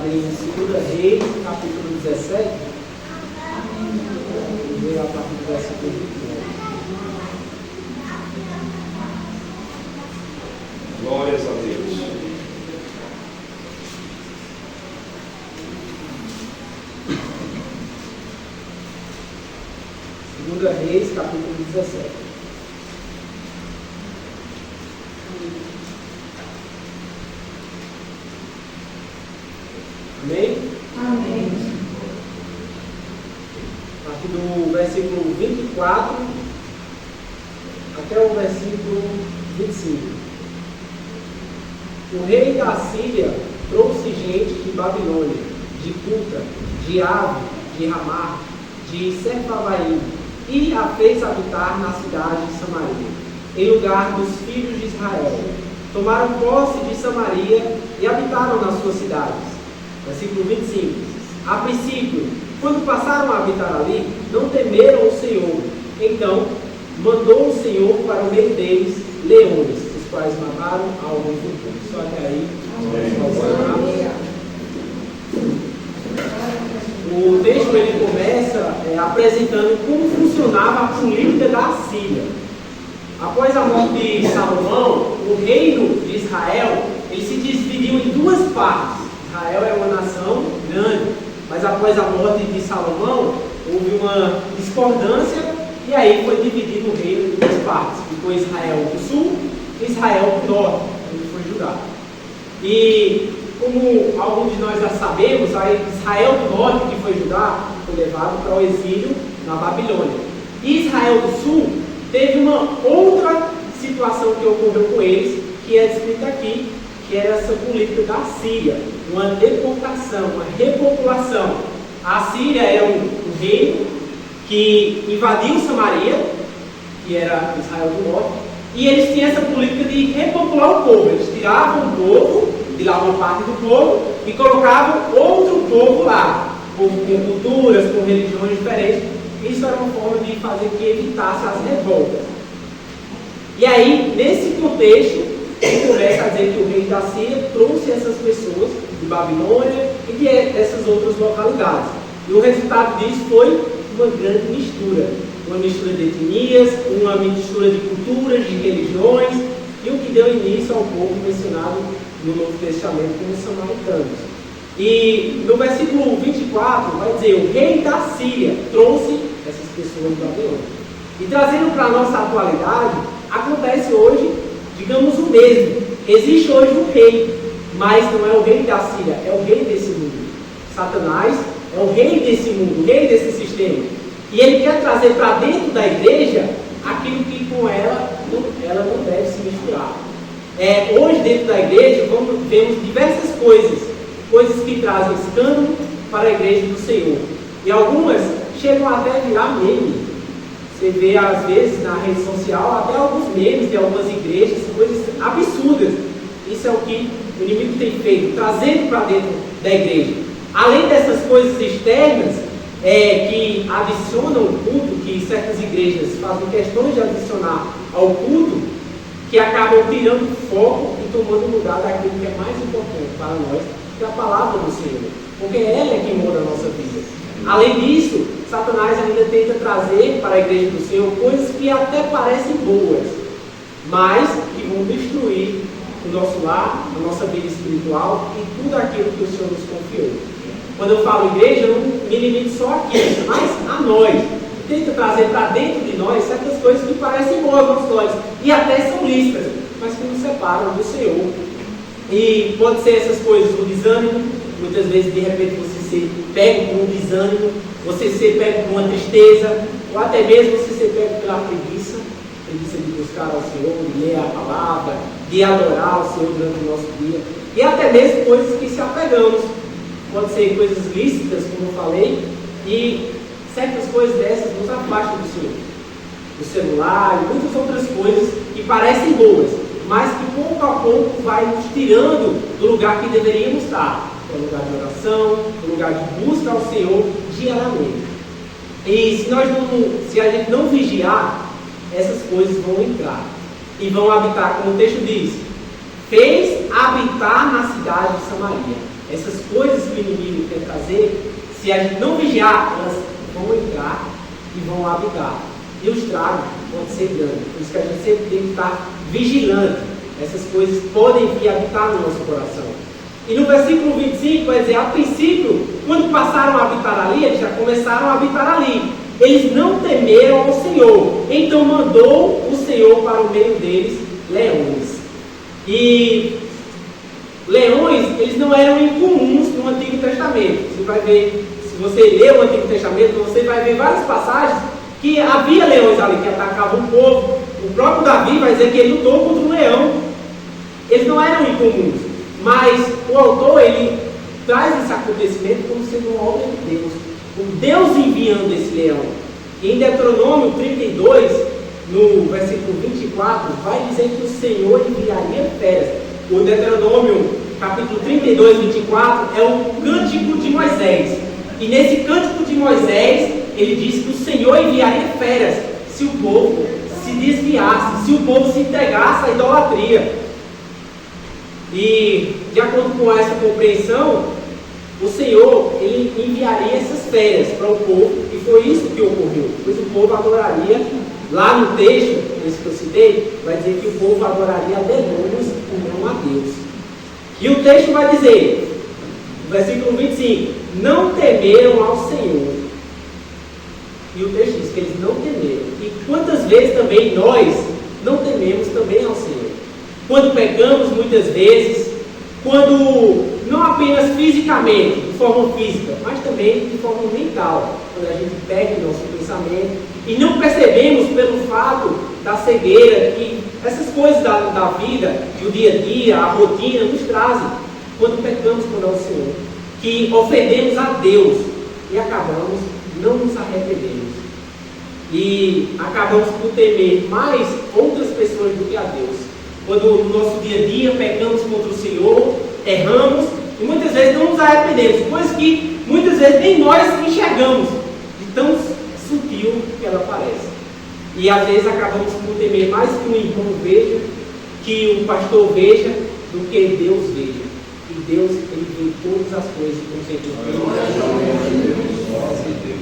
abrir em 2 Reis, capítulo 17. Vamos ver a partir do versículo 29. Glórias a Deus. Segunda Reis, capítulo 17. Amém? Amém. A partir do versículo 24 até o versículo 25. O rei da Síria trouxe gente de Babilônia, de Cuta, de Ave, de Ramá, de Sepharvaim, e a fez habitar na cidade de Samaria, em lugar dos filhos de Israel. Tomaram posse de Samaria e habitaram nas suas cidades. Versículo 25. A princípio, quando passaram a habitar ali, não temeram o Senhor. Então, mandou o Senhor para o meio deles leões, os quais mataram alguns do povo. Só que aí, o texto ele começa apresentando como funcionava a política da Síria. Após a morte de Salomão, o reino de Israel ele se dividiu em duas partes. Israel é uma nação grande, mas após a morte de Salomão, houve uma discordância e aí foi dividido o reino em duas partes. Ficou Israel do sul e Israel do norte, onde foi Judá. E como alguns de nós já sabemos, Israel do norte, que foi Judá, foi levado para o exílio na Babilônia. E Israel do sul teve uma outra situação que ocorreu com eles, que é descrita aqui, que era essa política da Síria, uma deportação, uma repopulação. A Síria era um reino que invadiu Samaria, que era Israel do norte, e eles tinham essa política de repopular o povo. Eles tiravam o povo, tiravam parte do povo e colocavam outro povo lá, povo com culturas, com religiões diferentes. Isso era uma forma de fazer que evitasse as revoltas. E aí, nesse contexto, ele começa a dizer que o rei da Síria trouxe essas pessoas de Babilônia e dessas outras localidades. E o resultado disso foi uma grande mistura. Uma mistura de etnias, uma mistura de culturas, de religiões, e o que deu início ao povo mencionado no Novo Testamento como os samaritanos. E no versículo 24 vai dizer: o rei da Síria trouxe essas pessoas de Babilônia. E trazendo para a nossa atualidade, acontece hoje, digamos, o mesmo. Existe hoje um rei, mas não é o rei da Síria, é o rei desse mundo. Satanás é o rei desse mundo, o rei desse sistema. E ele quer trazer para dentro da igreja aquilo que com ela não deve se misturar. Hoje, dentro da igreja, vemos diversas coisas que trazem escândalo para a igreja do Senhor. E algumas chegam até a virar meme. Você vê, às vezes, na rede social, até alguns memes de algumas igrejas, coisas absurdas. Isso é o que o inimigo tem feito, trazendo para dentro da igreja. Além dessas coisas externas, que adicionam o culto, que certas igrejas fazem questões de adicionar ao culto, que acabam tirando foco e tomando lugar daquilo que é mais importante para nós, que é a palavra do Senhor, porque ela é quem muda a nossa vida. Além disso, Satanás ainda tenta trazer para a igreja do Senhor coisas que até parecem boas, mas que vão destruir o nosso lar, a nossa vida espiritual e tudo aquilo que o Senhor nos confiou. Quando eu falo igreja, eu não me limito só aqui, mas a nós. Tenta trazer para dentro de nós certas coisas que parecem boas aos olhos e até são lícitas, mas que nos separam do Senhor. E pode ser essas coisas, o desânimo. Muitas vezes, de repente, você ser pego por um desânimo, você ser pego por uma tristeza, ou até mesmo você ser pego pela preguiça de buscar ao Senhor, de ler a palavra, de adorar ao Senhor durante o nosso dia, e até mesmo coisas que se apegamos. Pode ser coisas lícitas, como eu falei, e certas coisas dessas nos afastam do Senhor. O celular e muitas outras coisas que parecem boas, mas que pouco a pouco vai nos tirando do lugar que deveríamos estar, que é o lugar de oração, o lugar de busca ao Senhor diariamente. E se a gente não vigiar, essas coisas vão entrar e vão habitar, como o texto diz, fez habitar na cidade de Samaria. essas coisas que o inimigo quer trazer, se a gente não vigiar, elas vão entrar e vão habitar. E os estragos podem ser grandes. Por isso que a gente sempre tem que estar vigilante. Essas coisas podem vir habitar no nosso coração. E no versículo 25 vai dizer, a princípio, quando passaram a habitar ali, eles já começaram a habitar ali. Eles não temeram ao Senhor. Então mandou o Senhor para o meio deles leões. E leões, eles não eram incomuns no Antigo Testamento. Você vai ver, se você ler o Antigo Testamento, você vai ver várias passagens que havia leões ali que atacavam o povo. O próprio Davi vai dizer que ele lutou contra um leão. Eles não eram incomuns, mas o autor, ele traz esse acontecimento como sendo uma obra de Deus. O Deus enviando esse leão. E em Deuteronômio 32, no versículo 24, vai dizer que o Senhor enviaria feras. O Deuteronômio, capítulo 32, 24, é o cântico de Moisés. E nesse cântico de Moisés, ele diz que o Senhor enviaria feras se o povo se desviasse, se o povo se entregasse à idolatria. E, de acordo com essa compreensão, o Senhor, ele enviaria essas feras para o povo, e foi isso que ocorreu. Pois o povo adoraria, lá no texto, esse que eu citei, vai dizer que o povo adoraria a demônios e não a Deus. E o texto vai dizer, no versículo 25, não temeram ao Senhor. E o texto diz que eles não temeram. E quantas vezes também nós não tememos também ao Senhor? Quando pecamos muitas vezes, quando não apenas fisicamente, de forma física, mas também de forma mental, quando a gente perde nosso pensamento e não percebemos pelo fato da cegueira que essas coisas da vida, do dia a dia, a rotina nos trazem, quando pecamos contra o Senhor, que ofendemos a Deus e acabamos não nos arrependemos e acabamos por temer mais outras pessoas do que a Deus. Quando no nosso dia a dia pecamos contra o Senhor, erramos e muitas vezes não nos arrependemos, coisas que muitas vezes nem nós enxergamos, de tão sutil que ela parece. E às vezes acabamos por temer mais que o irmão veja, que o pastor veja, do que Deus veja. E Deus, ele vê todas as coisas com certeza.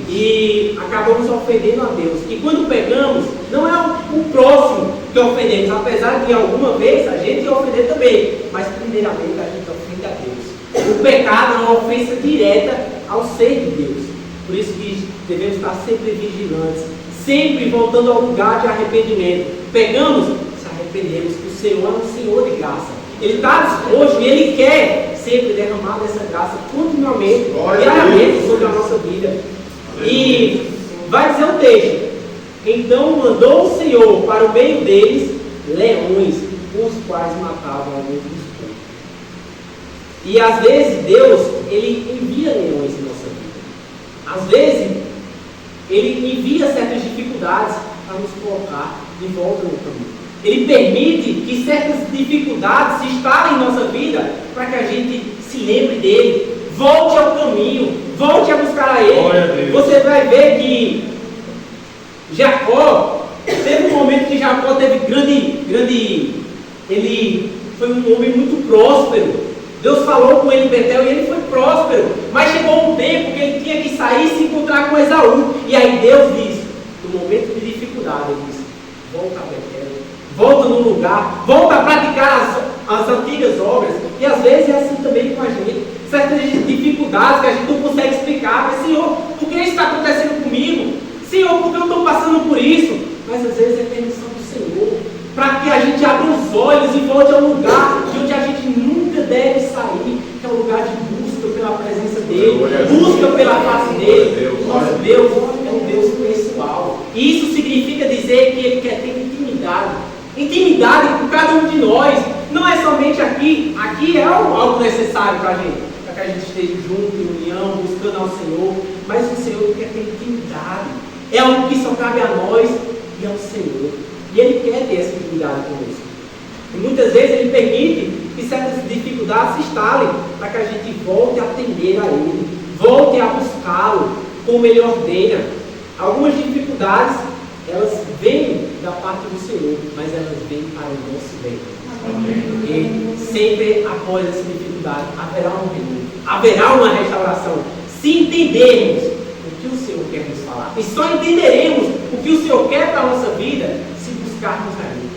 E acabamos ofendendo a Deus. E quando pecamos, não é o próximo que ofendemos, apesar de alguma vez a gente ofender também, mas primeiramente a gente ofende a Deus. O pecado é uma ofensa direta ao ser de Deus. Por isso que devemos estar sempre vigilantes, sempre voltando ao lugar de arrependimento. Pegamos, se arrependemos, que o Senhor é um Senhor de graça. Ele está disposto e Ele quer sempre derramar dessa graça continuamente, diariamente sobre a nossa vida. E vai dizer o texto, então mandou o Senhor para o meio deles leões, os quais matavam alguns dos povos. E às vezes Deus, ele envia leões em nossa vida. Às vezes ele envia certas dificuldades para nos colocar de volta no caminho. Ele permite que certas dificuldades se instalem em nossa vida para que a gente se lembre dele, volte ao caminho, volte a buscar a ele. Você vai ver que Jacó, teve um momento que Jacó teve grande, ele foi um homem muito próspero. Deus falou com ele em Betel e ele foi próspero, mas chegou um tempo que ele tinha que sair e se encontrar com Esaú. E aí Deus diz, no momento de dificuldade, ele diz, volta a Betel, volta no lugar, volta a praticar as antigas obras. E às vezes é assim também com a gente. Certas dificuldades que a gente não consegue explicar. Mas, Senhor, por que isso está acontecendo comigo? Senhor, por que eu estou passando por isso? Mas às vezes é permissão do Senhor, para que a gente abra os olhos e volte ao lugar de onde a gente nunca deve sair, que é o lugar de busca pela presença dEle, busca pela face dEle. Nosso Deus é um Deus pessoal. E isso significa dizer que Ele quer ter intimidade. Intimidade com cada um de nós. Não é somente aqui. Aqui é algo necessário para a gente, para que a gente esteja junto, em união, buscando ao Senhor. Mas o Senhor quer ter intimidade. É algo que só cabe a nós e ao Senhor. E Ele quer ter essa intimidade conosco. E muitas vezes Ele permite que certas dificuldades se instalem para que a gente volte a atender a Ele, volte a buscá-lo como Ele ordena. Algumas dificuldades, elas vêm da parte do Senhor, mas elas vêm para o nosso bem. Porque sempre após essa dificuldade haverá um renovo. haverá uma restauração se entendermos o que o Senhor quer nos falar. E só entenderemos o que o Senhor quer para a nossa vida se buscarmos a Ele,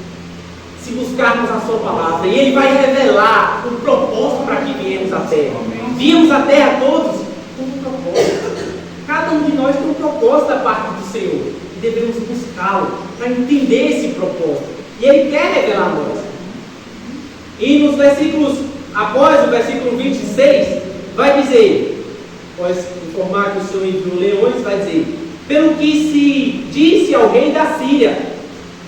se buscarmos a Sua palavra. E Ele vai revelar o propósito para que viemos à Terra. Viemos à Terra todos com um propósito. Cada um de nós tem um propósito da parte do Senhor. E devemos buscá-lo para entender esse propósito. E Ele quer revelar a nós. E nos versículos, após o versículo 26, vai dizer, após informar que o Senhor enviou leões, vai dizer: pelo que se disse ao rei da Síria,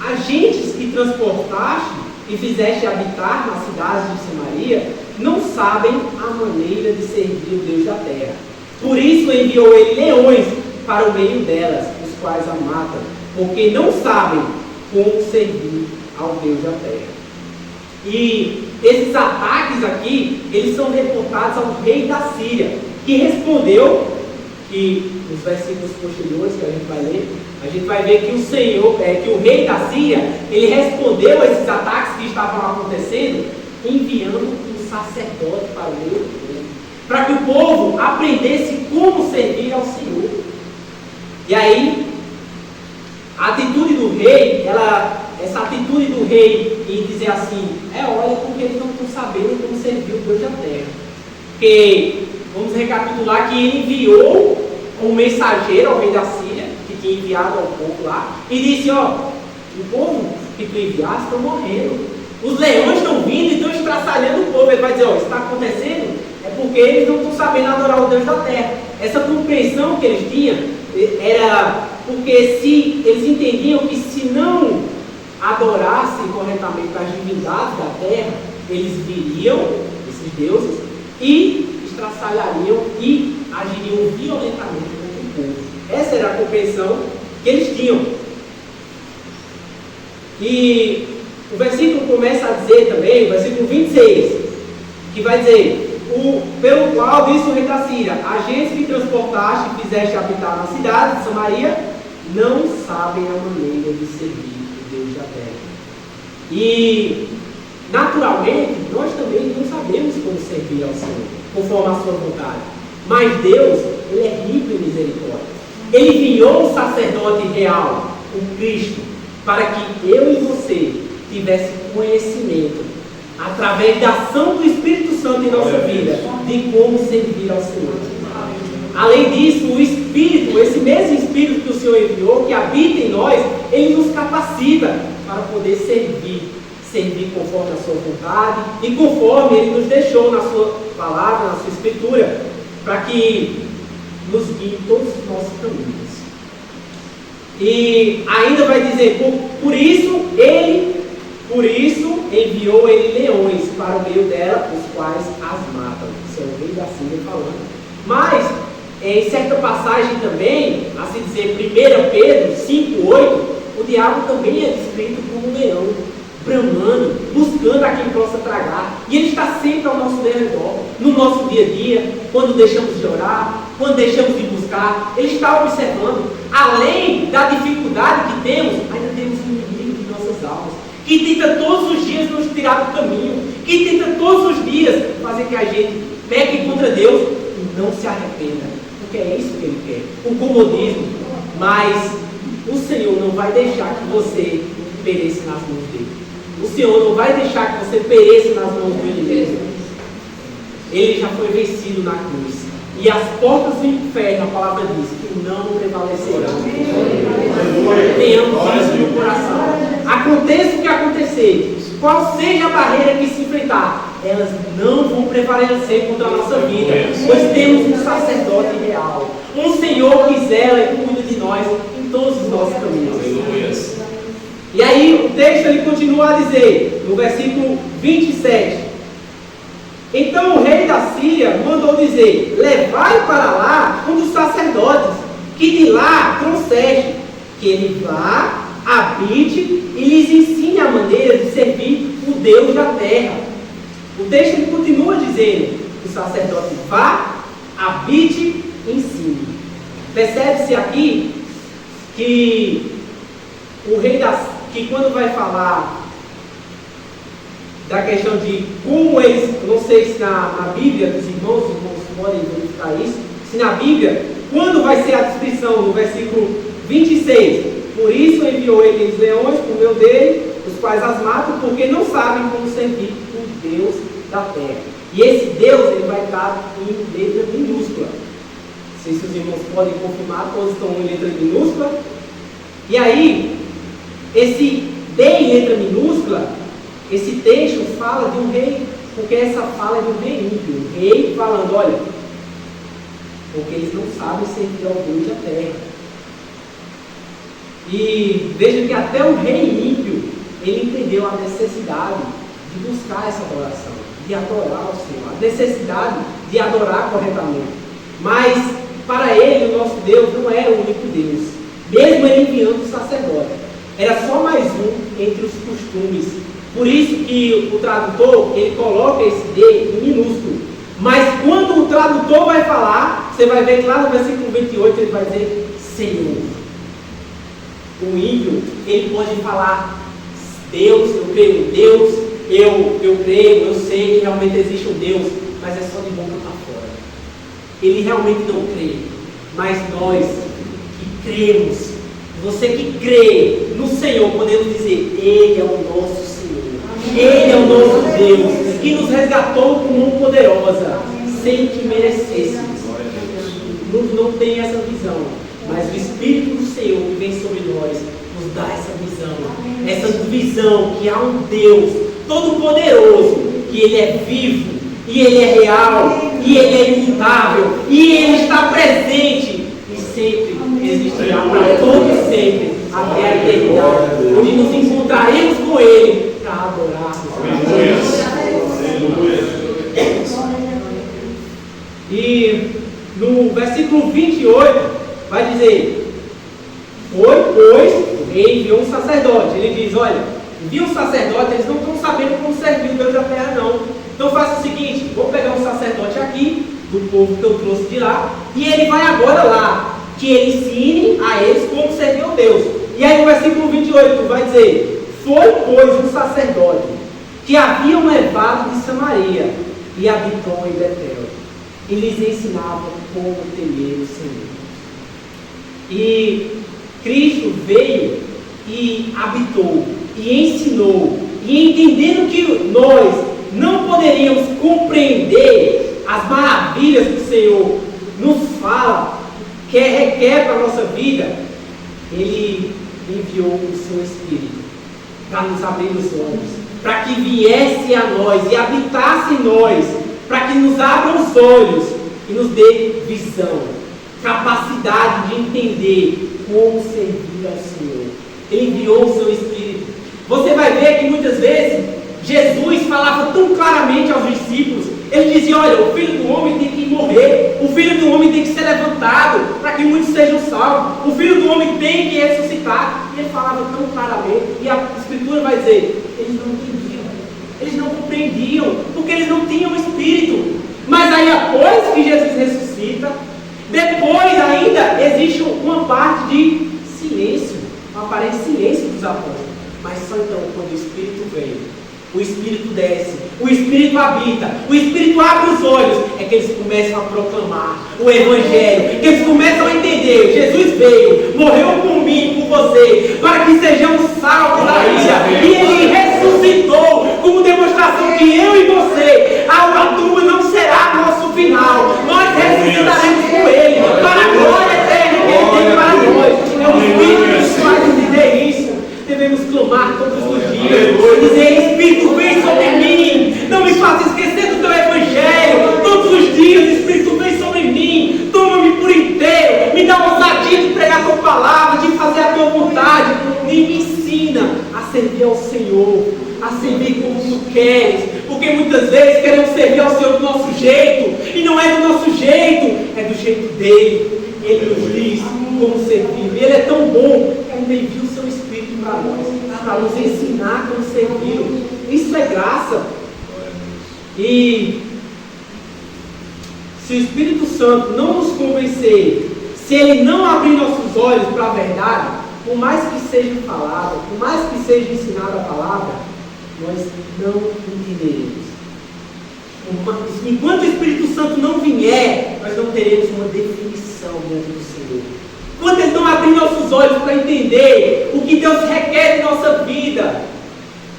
agentes que transportaste e fizeste habitar nas cidades de Samaria, não sabem a maneira de servir o Deus da terra. Por isso enviou ele leões para o meio delas, os quais a matam, porque não sabem como servir ao Deus da terra. E esses ataques aqui, eles são reportados ao rei da Síria, que respondeu, que nos versículos posteriores que a gente vai ler, a gente vai ver que que o rei da Síria, ele respondeu a esses ataques que estavam acontecendo, enviando um sacerdote para o meio do povo, para que o povo aprendesse como servir ao Senhor. E aí, a atitude do rei, essa atitude do rei em dizer assim, olha, porque eles não estão sabendo como servir o Deus da terra. Porque, vamos recapitular que ele enviou um mensageiro ao rei da Síria, que tinha enviado ao povo lá, e disse: o povo que tu enviaste estão morrendo, os leões estão vindo e estão estraçalhando o povo. Ele vai dizer: isso está acontecendo é porque eles não estão sabendo adorar o Deus da terra. Essa compreensão que eles tinham era porque se eles entendiam que se não adorassem corretamente as divindades da terra, eles viriam, esses deuses, e estraçalhariam e agiriam violentamente contra o povo. Essa era a compreensão que eles tinham. E o versículo começa a dizer também, o versículo 26, que vai dizer: pelo qual disse o rei da Síria, agentes que transportaste e fizeste habitar na cidade de Samaria, não sabem a maneira de servir o Deus da terra. E, naturalmente, nós também não sabemos como servir ao Senhor, conforme a sua vontade. Mas Deus, Ele é rico em misericórdia. Ele enviou o sacerdote real, o Cristo, para que eu e você tivesse conhecimento, através da ação do Espírito Santo em nossa vida, de como servir ao Senhor. Além disso, o Espírito, esse mesmo Espírito que o Senhor enviou, que habita em nós, Ele nos capacita para poder servir conforme a sua vontade e conforme Ele nos deixou na sua palavra, na sua Escritura, para que nos guie em todos os nossos caminhos. E ainda vai dizer: por isso enviou ele leões para o meio dela, os quais as matam. Isso é o rei da Síria falando. Mas, em certa passagem também, assim dizer, 1 Pedro 5,8, o diabo também é descrito como um leão, bramando, buscando a quem possa tragar. E ele está sempre ao nosso redor, no nosso dia a dia, quando deixamos de orar, quando deixamos de buscar, ele está observando. Além da dificuldade que temos, ainda temos um inimigo de nossas almas, que tenta todos os dias nos tirar do caminho, que tenta todos os dias fazer que a gente peque contra Deus e não se arrependa, porque é isso que ele quer, o comodismo. Mas o Senhor não vai deixar que você pereça nas mãos dele. O Senhor não vai deixar que você pereça nas mãos do inimigo. Ele já foi vencido na cruz. E as portas do inferno, a palavra diz, que não prevalecerão. Tenhamos isso no coração. Aconteça o que acontecer, qual seja a barreira que se enfrentar, elas não vão prevalecer contra a nossa vida, pois temos um sacerdote real, um Senhor que zela e cuida de nós em todos os nossos caminhos. E aí o texto ele continua a dizer, no versículo 27, então o rei da Síria mandou dizer: levai para lá um dos sacerdotes, que de lá trouxeste, que ele vá, habite e lhes ensine a maneira de servir o Deus da terra. O texto ele continua dizendo que o sacerdote vá, habite e ensine. Percebe-se aqui que o rei que quando vai falar da questão de como eles, eu não sei se na Bíblia dos irmãos podem verificar isso, se na Bíblia, quando vai ser a descrição no versículo 26, por isso enviou ele os leões por meio dele, os quais as matam, porque não sabem como servir o Deus da terra. E esse Deus, ele vai estar em letra minúscula. Não sei se os irmãos podem confirmar, todos estão em letra minúscula. E aí, esse D em letra minúscula, esse texto fala de um rei, porque essa fala é de um rei ímpio. Um rei falando, olha, porque eles não sabem servir ao Deus da terra. E veja que até o rei ímpio, ele entendeu a necessidade de buscar essa adoração, de adorar o Senhor, a necessidade de adorar corretamente. Mas, para ele, o nosso Deus não era o único Deus, mesmo ele enviando o sacerdote. Era só mais um entre os costumes. Por isso que o tradutor, ele coloca esse D em minúsculo. Mas quando o tradutor vai falar, você vai ver que lá no versículo 28, ele vai dizer Senhor. O ímpio, ele pode falar Deus, eu creio em Deus, eu creio, eu sei que realmente existe um Deus, mas é só de boca para fora. Ele realmente não crê, mas nós que cremos, você que crê no Senhor, podemos dizer, Ele é o nosso Senhor, Ele é o nosso Deus, que nos resgatou com mão poderosa, sem que merecêssemos. Não tem essa visão, mas o Espírito do Senhor que vem sobre nós, nos dá essa visão que há um Deus todo-poderoso, que Ele é vivo, e Ele é real, e Ele é imutável, e Ele está presente, e sempre existirá para todos sempre, até a eternidade, onde nos encontraremos com Ele, para adorarmos a Deus. E no versículo 28, vai dizer, foi, pois, o rei enviou um sacerdote. Ele diz, olha, envia um sacerdote, eles não estão sabendo como servir o Deus da terra, não. Então faça o seguinte, vou pegar um sacerdote aqui, do povo que eu trouxe de lá, e ele vai agora lá, que ele ensine a eles como servir ao Deus. E aí no versículo 28 vai dizer, foi, pois, um sacerdote, que haviam levado de Samaria, e habitou em Betel, e lhes ensinava como temer o Senhor. E Cristo veio e habitou, e ensinou, e entendendo que nós não poderíamos compreender as maravilhas que o Senhor nos fala, que requer para a nossa vida, Ele enviou o seu Espírito para nos abrir os olhos, para que viesse a nós e habitasse em nós, para que nos abra os olhos e nos dê visão, capacidade de entender como servir ao Senhor. Ele enviou o seu Espírito. Você vai ver que muitas vezes Jesus falava tão claramente aos discípulos. Ele dizia, olha, o Filho do Homem tem que morrer, o Filho do Homem tem que ser levantado, para que muitos sejam salvos, o Filho do Homem tem que ressuscitar. E ele falava tão claramente, e a Escritura vai dizer, eles não entendiam, eles não compreendiam, porque eles não tinham o Espírito. Mas aí após que Jesus ressuscita, depois ainda existe uma parte de silêncio, uma aparente silêncio dos apóstolos. Mas só então, quando o Espírito vem, o Espírito desce, o Espírito habita, o Espírito abre os olhos, é que eles começam a proclamar o Evangelho, que eles começam a entender, Jesus veio, morreu por mim, por você, para que sejamos salvos da vida, e Ele ressuscitou, como demonstração que eu e você, a tumba não será nosso final, nós ressuscitaremos com Ele, para a glória eterna que Ele tem para nós. É o Espírito que nos faz entender isso. Devemos clamar todos os dias, dizer, Espírito, vem sobre mim, não me faça esquecer do teu Evangelho, todos os dias, Espírito, vem sobre mim, toma-me por inteiro, me dá ousadia de pregar a tua palavra, de fazer a tua vontade, e me ensina a servir ao Senhor, a servir como tu queres, porque muitas vezes queremos servir ao Senhor do nosso jeito, e não é do nosso jeito, é do jeito dele. Ele nos diz como servir, ele é tão bom que ainda envia o seu Espírito para nós, para nos ensinar como servir. Isso é graça. E se o Espírito Santo não nos convencer, se ele não abrir nossos olhos para a verdade, por mais que seja falada, por mais que seja ensinada a palavra, nós não entenderemos. Enquanto o Espírito Santo não vier, nós não teremos uma definição diante do Senhor. Enquanto Ele não abrir nossos olhos para entender o que Deus requer de nossa vida,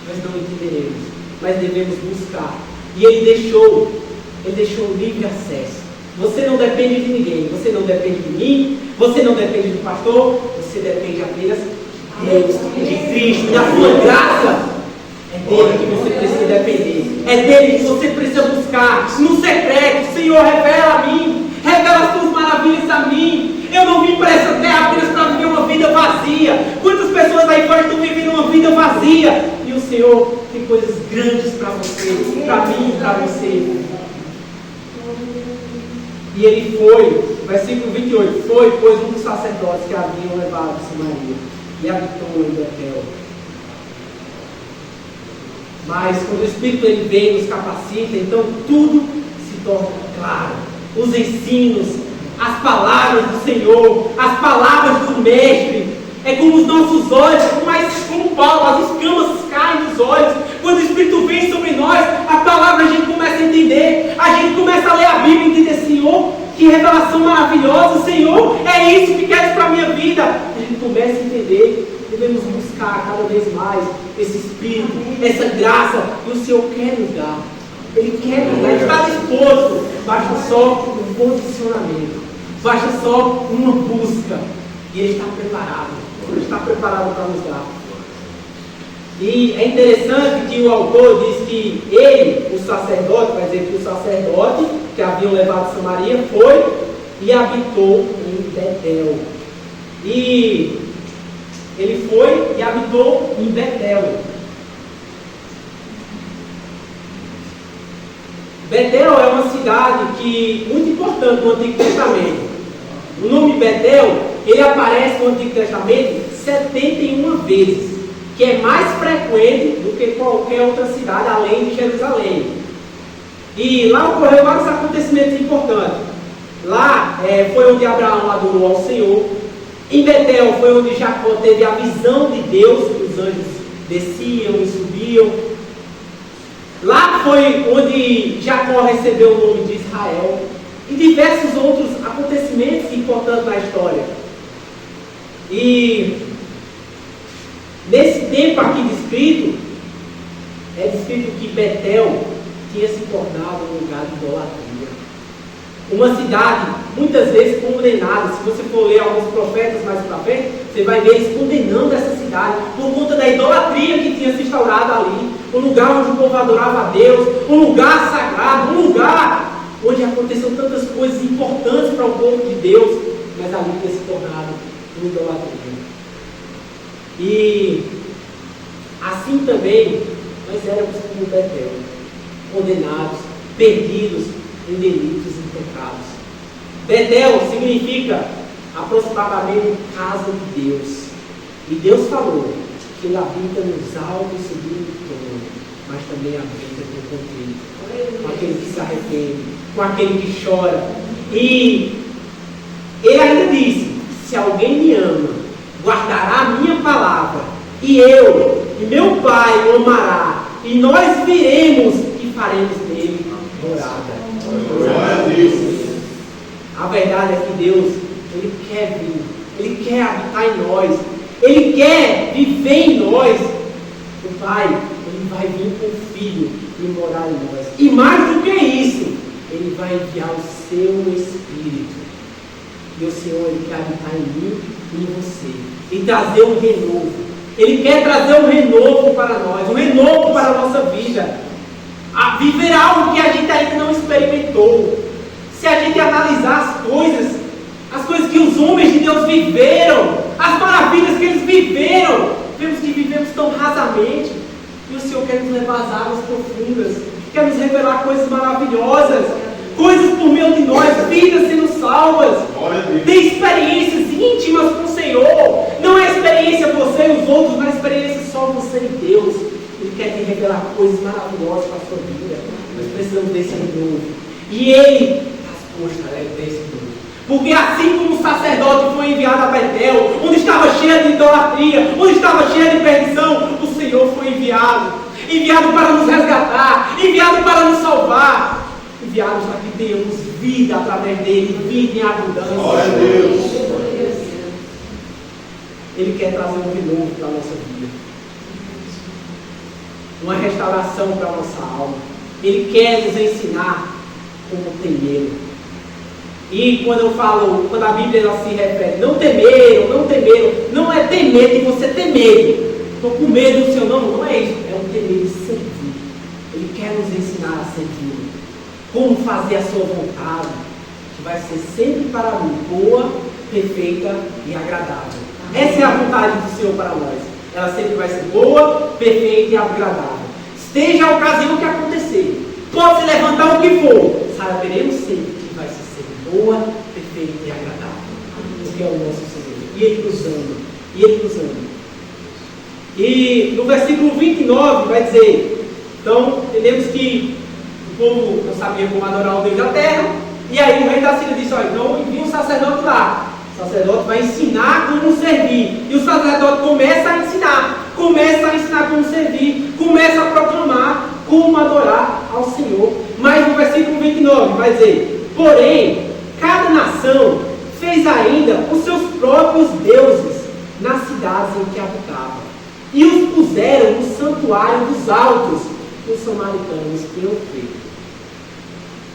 nós não entenderemos, mas devemos buscar. E Ele deixou livre acesso. Você não depende de ninguém, você não depende de mim, você não depende do pastor, você depende apenas de Deus, de Cristo, da sua graça. É dele que você precisa depender, é dele que você precisa buscar. No secreto, Senhor, revela a mim, revela as tuas maravilhas a mim. Eu não vim para essa terra apenas para viver uma vida vazia. Quantas pessoas aí fora estão vivendo uma vida vazia? E o Senhor tem coisas grandes para você, para mim e para você. E ele foi, versículo 28, foi, pois, um dos sacerdotes que haviam levado Samaria e habitou em Betel. Mas quando o Espírito ele vem e nos capacita, então tudo se torna claro. Os ensinos, as palavras do Senhor, as palavras do Mestre, é como os nossos olhos, como Paulo, as escamas caem dos olhos. Quando o Espírito vem sobre nós, a palavra a gente começa a entender, a gente começa a ler a Bíblia e entender, Senhor, que revelação maravilhosa, Senhor, é isso que queres para a minha vida. A gente começa a entender. Devemos buscar cada vez mais esse Espírito, essa graça, e o Senhor quer nos dar. Ele quer nos dar, Ele está disposto. Basta só um posicionamento, basta só uma busca, e Ele está preparado. Ele está preparado para nos dar. E é interessante que o autor diz que ele, o sacerdote, vai dizer que o sacerdote que haviam levado Samaria foi e habitou em Betel. E ele foi e habitou em Betel. Betel é uma cidade muito importante no Antigo Testamento. O nome Betel, ele aparece no Antigo Testamento 71 vezes, que é mais frequente do que qualquer outra cidade além de Jerusalém. E lá ocorreu vários acontecimentos importantes. Lá foi onde Abraão adorou ao Senhor. Em Betel foi onde Jacó teve a visão de Deus, que os anjos desciam e subiam. Lá foi onde Jacó recebeu o nome de Israel. E diversos outros acontecimentos importantes na história. E nesse tempo aqui descrito, é descrito que Betel tinha se tornado um lugar de idolatria. Uma cidade, muitas vezes condenada. Se você for ler alguns profetas mais para frente, você vai ver eles condenando essa cidade por conta da idolatria que tinha se instaurado ali. Um lugar onde o povo adorava a Deus, um lugar sagrado, um lugar onde aconteceram tantas coisas importantes para o povo de Deus, mas ali tinha se tornado uma idolatria. E assim também nós éramos como Betel, condenados, perdidos em delitos e pecados. Betel significa aproximadamente casa de Deus. E Deus falou que Ele habita nos altos e sublimes tronos, mas também habita com o contrito, com aquele que se arrepende, com aquele que chora. E Ele ainda disse: se alguém me ama, guardará a minha palavra, e eu e meu Pai o amará, e nós viremos e faremos nele morada. A verdade é que Deus, Ele quer vir, Ele quer habitar em nós, Ele quer viver em nós. O Pai, Ele vai vir com o Filho e morar em nós. E mais do que isso, Ele vai enviar o seu Espírito. E o Senhor, Ele quer habitar em mim e em você. E trazer um renovo. Ele quer trazer um renovo para nós, um renovo para a nossa vida. A viver algo que a gente ainda não experimentou. Se a gente analisar as coisas que os homens de Deus viveram, as maravilhas que eles viveram, vemos que vivemos tão rasamente. E o Senhor quer nos levar às águas profundas, quer nos revelar coisas maravilhosas, coisas por meio de nós, vidas sendo salvas. Tem experiências íntimas com o Senhor. Não é experiência você e os outros, não é experiência só você e Deus. Ele quer te revelar coisas maravilhosas para a sua vida. Nós precisamos desse renovo. E Ele desse renovo. Porque assim como o sacerdote foi enviado a Betel, onde estava cheia de idolatria, onde estava cheia de perdição, o Senhor foi enviado. enviado para nos resgatar, enviado para nos salvar, enviado para que tenhamos vida através dele, vida em abundância. Glória a Deus. Ele quer trazer um renovo para a nossa vida, uma restauração para a nossa alma. Ele quer nos ensinar como temer. E quando eu falo, quando a Bíblia ela se refere, não temeram, não é ter medo de você ter medo. Estou com medo do Senhor, não é isso. É um temer de servir. Ele quer nos ensinar a servir. Como fazer a sua vontade, que vai ser sempre para mim boa, perfeita e agradável. Essa é a vontade do Senhor para nós. Ela sempre vai ser boa, perfeita e agradável. Esteja a ocasião que acontecer, pode se levantar o que for, saberemos sempre que vai ser boa, perfeita e agradável, porque é o nosso Senhor. E Ele nos ama. E Ele nos ama. E no versículo 29 vai dizer, então entendemos que o povo não sabia como adorar o Deus da terra, e aí o rei da Síria disse, olha, então envia um sacerdote lá. O sacerdote vai ensinar como servir. E o sacerdote começa a ensinar como servir, começa a proclamar como adorar ao Senhor. Mas no versículo 29 vai dizer, porém, cada nação fez ainda os seus próprios deuses nas cidades em que habitava, e os puseram no santuário dos altos, que os samaritanos tinham feito.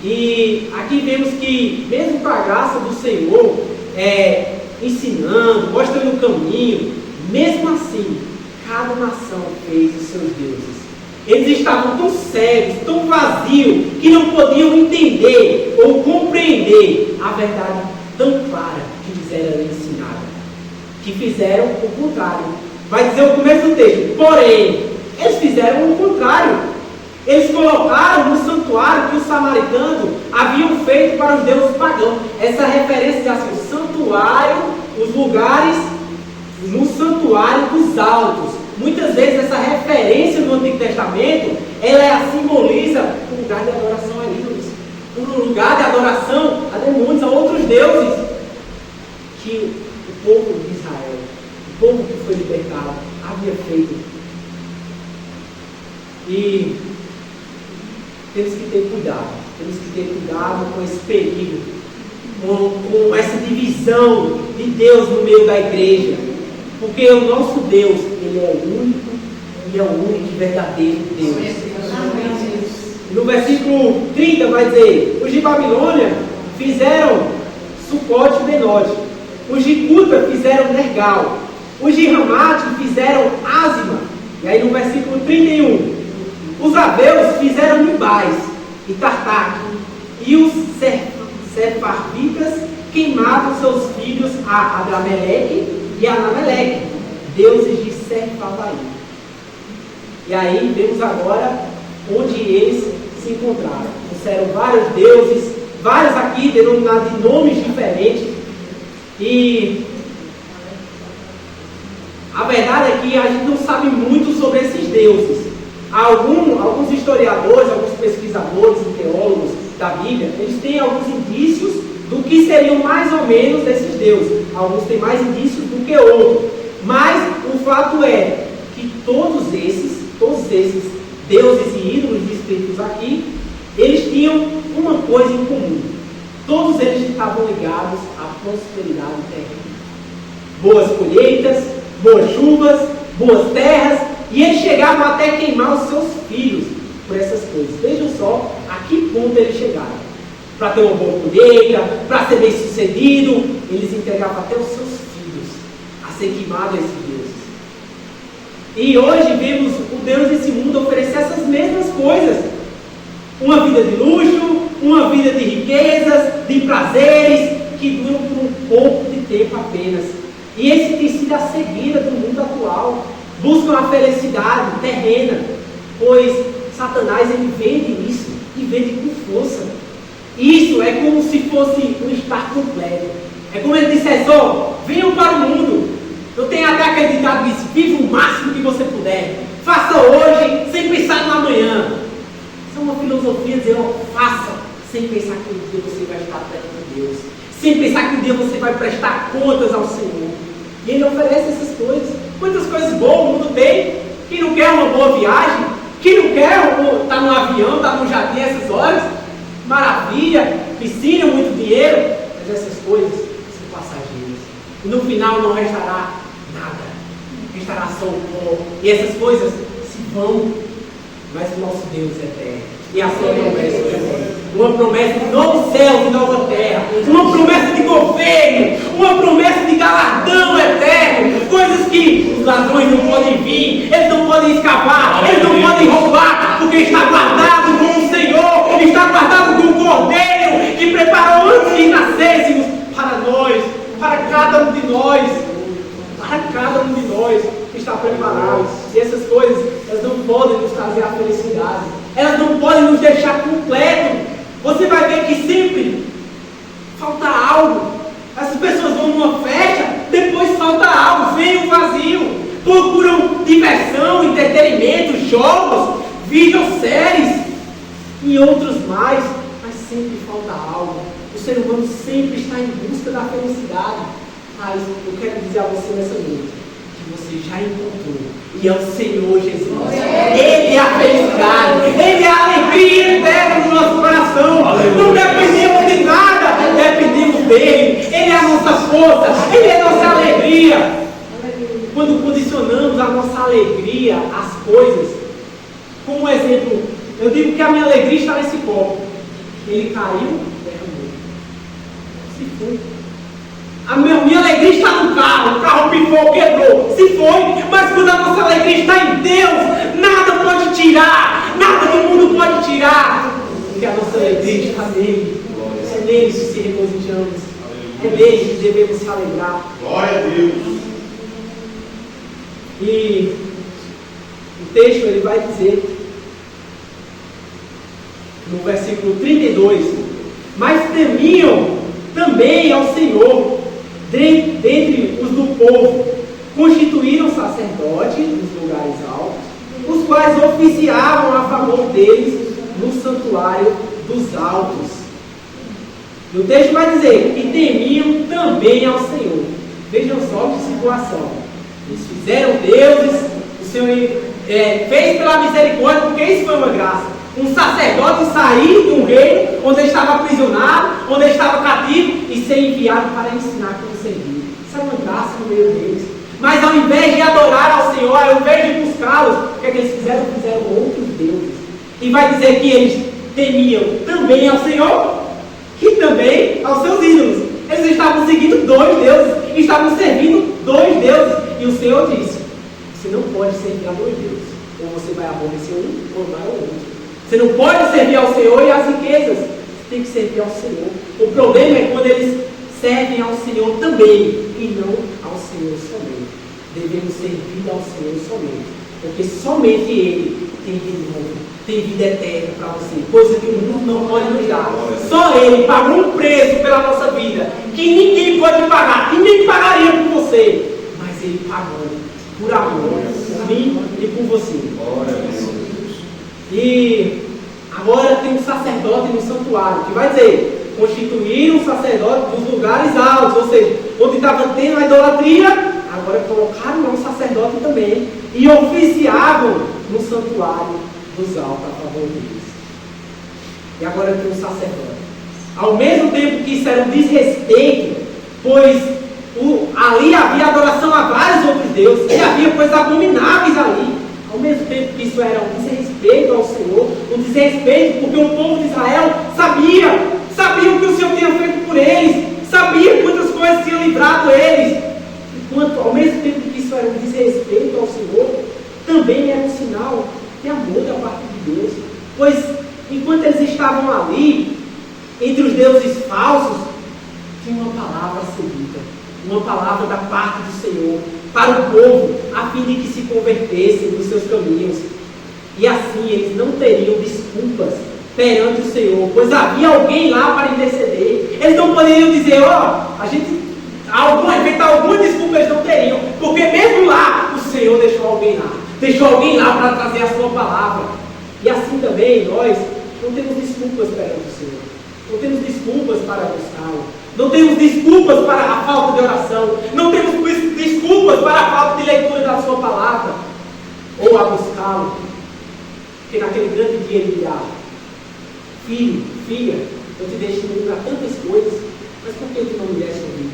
E aqui vemos que, mesmo com a graça do Senhor, ensinando, mostrando o caminho, mesmo assim, cada nação fez os seus deuses. Eles estavam tão cegos, tão vazios, que não podiam entender ou compreender a verdade tão clara que lhes era ensinada, que fizeram o contrário. Vai dizer o começo do texto, porém, eles fizeram o contrário. Eles colocaram no santuário que os samaritanos haviam feito para os deuses pagãos. Essa referência diz assim, o santuário, os lugares no santuário dos altos. Muitas vezes essa referência no Antigo Testamento, ela simboliza o lugar de adoração a ídolos, o lugar de adoração a demônios, a outros deuses, que o povo de Israel, o povo que foi libertado, havia feito. E temos que ter cuidado com esse perigo, com essa divisão de Deus no meio da igreja, porque o nosso Deus, Ele é o único e verdadeiro Deus. No versículo 30 vai dizer, os de Babilônia fizeram Sucote e Benode, os de Cuta fizeram Nergal, os de Ramate fizeram Ázima. E aí no versículo 31, os aveus fizeram Nibais e Tartaque, e os sefarvitas queimaram seus filhos a Adrameleque e a Anameleque, deuses de Sefarvaim. E aí vemos agora onde eles se encontraram. Trouxeram vários deuses, vários aqui denominados de nomes diferentes. E a verdade é que a gente não sabe muito sobre esses deuses. Alguns historiadores, alguns pesquisadores e teólogos da Bíblia, eles têm alguns indícios do que seriam mais ou menos esses deuses. Alguns têm mais indícios do que outros. Mas o fato é que todos esses deuses e ídolos descritos aqui, eles tinham uma coisa em comum. Todos eles estavam ligados à prosperidade terrena. Boas colheitas, boas chuvas, boas terras, e eles chegavam até queimar os seus filhos por essas coisas. Vejam só a que ponto eles chegaram. Para ter uma boa colheita, para ser bem sucedido, eles entregavam até os seus filhos a ser queimados a esses deuses. E hoje vemos o Deus desse mundo oferecer essas mesmas coisas. Uma vida de luxo, uma vida de riquezas, de prazeres, que duram por um pouco de tempo apenas. E esse tem sido a cegueira do mundo atual. Buscam a felicidade terrena, pois Satanás ele vende isso e vende com força. Isso é como se fosse um estar completo. É como ele dissesse, venham para o mundo. Eu tenho até acreditado nisso, viva o máximo que você puder. Faça hoje sem pensar no amanhã. Isso é uma filosofia dizer, faça sem pensar que um dia você vai estar perto de Deus. Sem pensar que um dia você vai prestar contas ao Senhor. E Ele oferece essas coisas. Quantas coisas boas o mundo tem? Quem não quer uma boa viagem? Quem quer estar no avião, estar no jardim essas horas, maravilha, piscina, muito dinheiro, mas essas coisas são passageiras. E no final não restará nada, restará só o pó. E essas coisas se vão, mas o nosso Deus é eterno. E a sua promessa é uma promessa de novo céu e nova terra, uma promessa de governo, uma promessa de galardão eterno, coisas que os ladrões não podem vir, eles não podem escapar, eles não podem roubar, porque está guardado com o Senhor, está guardado com o Cordeiro que preparou antes de nascêssemos para nós, para cada um de nós, para cada um de nós que está preparado. E essas coisas, elas não podem nos trazer a felicidade, elas não podem nos deixar completo. Você vai ver que sempre falta algo. As pessoas vão numa festa, depois falta algo, vem o vazio, procuram diversão, entretenimento, jogos, videoséries e outros mais, mas sempre falta algo. O ser humano sempre está em busca da felicidade. Mas eu quero dizer a você nessa noite que você já encontrou, e é o Senhor Jesus. Ele é a felicidade, Ele é a alegria eterna do nosso coração. Não dependemos de nada, dependemos dEle. Ele é a nossa força, Ele é a nossa alegria. Quando condicionamos a nossa alegria às coisas, como exemplo, eu digo que a minha alegria está nesse copo. Ele caiu, derramou. Se foi. A minha alegria está no carro, o carro pifou, quebrou, se foi. Mas quando a nossa alegria está em Deus, nada pode tirar, nada do mundo pode tirar, porque a nossa alegria está nele. É nele que se regozijamos, é nele que devemos se alegrar. Glória a Deus. E o texto ele vai dizer, no versículo 32, mas temiam também ao Senhor, dentre os do povo, constituíram sacerdotes nos lugares altos, os quais oficiavam a favor deles no santuário dos altos. E o texto vai dizer, e temiam também ao Senhor. Vejam só que situação. Eles fizeram deuses, o Senhor fez pela misericórdia, porque isso foi uma graça. Um sacerdote sair de um reino onde ele estava aprisionado, onde ele estava cativo, e ser enviado para ensinar como servir. Isso é uma graça no meio deles. Mas ao invés de adorar ao Senhor, ao invés de buscá-los, o que é que eles fizeram? Fizeram outros deuses. E vai dizer que eles temiam também ao Senhor e também aos seus ídolos. Eles estavam seguindo dois deuses, estavam servindo dois deuses. E o Senhor disse, você não pode servir a dois deuses. Ou você vai aborrecer um, ou vai ao outro. Você não pode servir ao Senhor e às riquezas. Você tem que servir ao Senhor. O problema é quando eles servem ao Senhor também e não ao Senhor somente. Devemos servir ao Senhor somente, porque somente Ele tem vida nova, tem vida eterna para você, coisa que o mundo não pode nos dar. Só Ele pagou um preço pela nossa vida que ninguém pode pagar, e nem pagaria por você, mas Ele pagou por amor, por mim e por você. E agora tem um sacerdote no santuário, que vai dizer, constituíram um sacerdote dos lugares altos, ou seja, onde estava tendo a idolatria, agora colocaram um sacerdote também, e oficiavam no santuário dos altos a favor deles. E agora tem um sacerdote. Ao mesmo tempo que isso era um desrespeito, pois ali havia adoração a vários outros deuses, e havia coisas abomináveis ali. Ao mesmo tempo que isso era um desrespeito ao Senhor, um desrespeito porque o povo de Israel sabia o que o Senhor tinha feito por eles, sabia quantas coisas tinham livrado eles. Enquanto, ao mesmo tempo que isso era um desrespeito ao Senhor, também era um sinal de amor da parte de Deus. Pois, enquanto eles estavam ali, entre os deuses falsos, tinha uma palavra a ser dita, uma palavra da parte do Senhor para o povo, a fim de que se convertessem dos seus caminhos. E assim eles não teriam desculpas perante o Senhor, pois havia alguém lá para interceder. Eles não poderiam dizer, inventar alguma desculpa, eles não teriam, porque mesmo lá, o Senhor deixou alguém lá para trazer a sua palavra. E assim também nós não temos desculpas perante o Senhor, não temos desculpas para buscá-lo, não temos desculpas para a falta de oração, não temos desculpas para a falta de leitura da sua palavra, ou a buscá-lo. Porque naquele grande dia ele dirá: filho, filha, eu te deixo ir para tantas coisas, mas por que tu não me deste ouvir?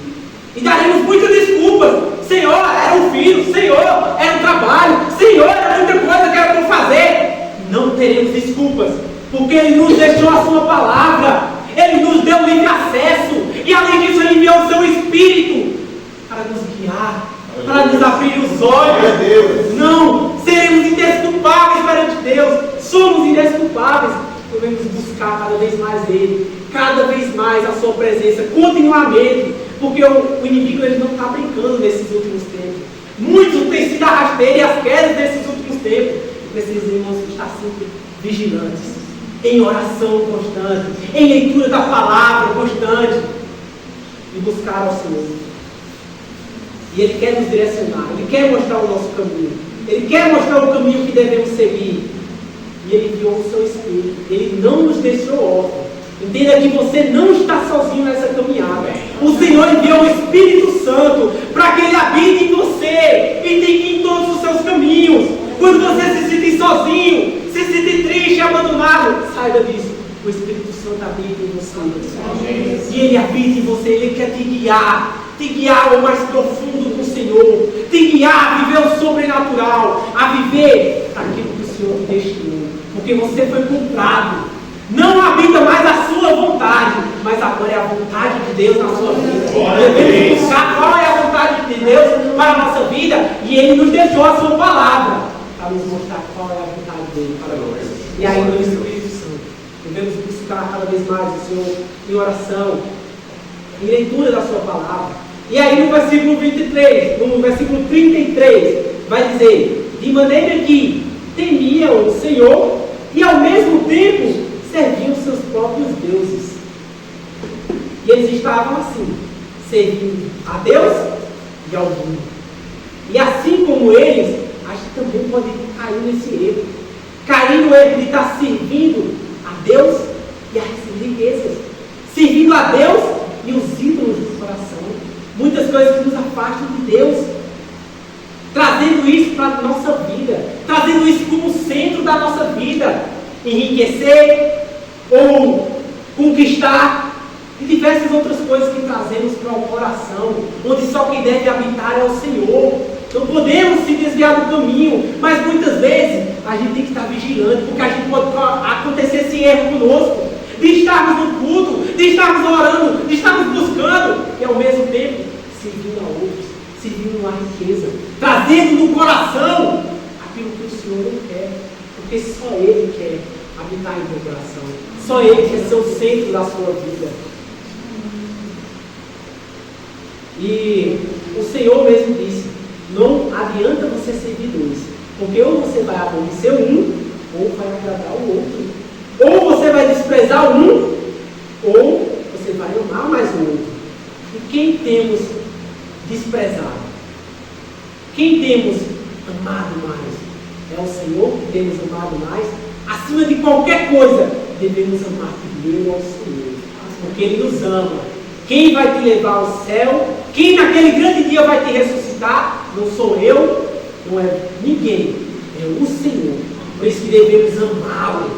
E daremos muitas desculpas. Senhor, era um filho. Senhor, era um trabalho. Senhor, era muita coisa que era para fazer. Não teremos desculpas, porque Ele nos deixou a Sua palavra. Ele nos deu livre acesso. E além disso, Ele enviou o Seu Espírito para nos guiar, para nos abrir os olhos. Não seremos indesculpáveis perante Deus. Somos indesculpáveis. Devemos buscar cada vez mais Ele, cada vez mais a Sua presença, continuamente, porque o inimigo ele não está brincando nesses últimos tempos. Muitos têm sido arrasteiros e as quedas desses últimos tempos. Precisamos estar sempre vigilantes, em oração constante, em leitura da palavra constante, e buscar ao Senhor. E Ele quer nos direcionar, Ele quer mostrar o nosso caminho, Ele quer mostrar o caminho que devemos seguir. E Ele enviou o Seu Espírito. Ele não nos deixou órfãos. Entenda que você não está sozinho nessa caminhada. O Senhor enviou o Espírito Santo para que Ele habite em você e tenha em todos os seus caminhos. Quando você se sentir sozinho, se sentir triste e abandonado, saiba disso. O Espírito Santo habita em você. E Ele habita em você. Ele quer te guiar ao mais profundo do Senhor, te guiar a viver o sobrenatural, a viver aquilo que o Senhor te destinou. Porque você foi comprado. Não habita mais a sua vontade, mas agora é a vontade de Deus na sua vida. Devemos buscar qual é a vontade de Deus para a nossa vida, e Ele nos deixou a sua palavra para nos mostrar qual é a vontade dele para nós. E aí no Espírito Santo, devemos buscar cada vez mais o Senhor em oração, em leitura da sua palavra. E aí no versículo 23, no versículo 33, vai dizer: de maneira que temiam o Senhor e ao mesmo tempo serviam seus próprios deuses. E eles estavam assim, servindo a Deus e ao mundo. E assim como eles, a gente também pode cair nesse erro. Cair no erro de estar servindo a Deus e as riquezas. Servindo a Deus e os ídolos do coração. Muitas coisas que nos afastam de Deus. Trazendo isso para a nossa vida. Trazendo isso como centro da nossa vida. Enriquecer ou conquistar e diversas outras coisas que trazemos para o coração, onde só quem deve habitar é o Senhor. Não podemos se desviar do caminho, mas muitas vezes a gente tem que estar vigilante, porque a gente pode acontecer esse erro conosco, de estarmos no culto, de estarmos orando, de estarmos buscando e ao mesmo tempo servindo a outros, servindo a riqueza, trazendo no coração aquilo que o Senhor não quer, porque só Ele quer habitar em teu coração. Só Ele quer ser o centro da sua vida. E o Senhor mesmo disse: não adianta você servir dois, porque ou você vai aborrecer um, ou vai agradar o outro. Ou você vai desprezar um, ou você vai amar mais o outro. E quem temos desprezado? Quem temos amado mais? É o Senhor que temos amado mais? Acima de qualquer coisa, devemos amar primeiro ao Senhor, porque Ele nos ama. Quem vai te levar ao céu, quem naquele grande dia vai te ressuscitar, não sou eu, não é ninguém, é o Senhor. Por isso que devemos amá-lo,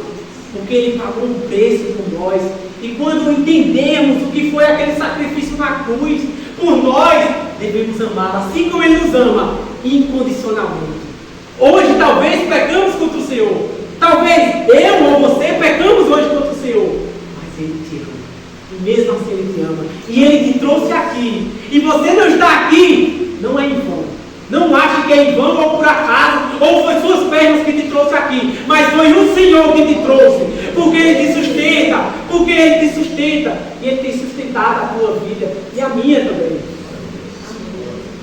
porque Ele pagou um preço por nós. E quando entendemos o que foi aquele sacrifício na cruz por nós, devemos amá-lo, assim como Ele nos ama, incondicionalmente. Hoje talvez pecamos contra o Senhor. Talvez eu ou você pecamos hoje contra o Senhor. Mas Ele te ama. E mesmo assim Ele te ama. E Ele te trouxe aqui. E você não está aqui, não é em vão. Não ache que é em vão ou por acaso, ou foi suas pernas que te trouxe aqui. Mas foi o Senhor que te trouxe. Porque Ele te sustenta. Porque Ele te sustenta. E Ele tem sustentado a tua vida. E a minha também.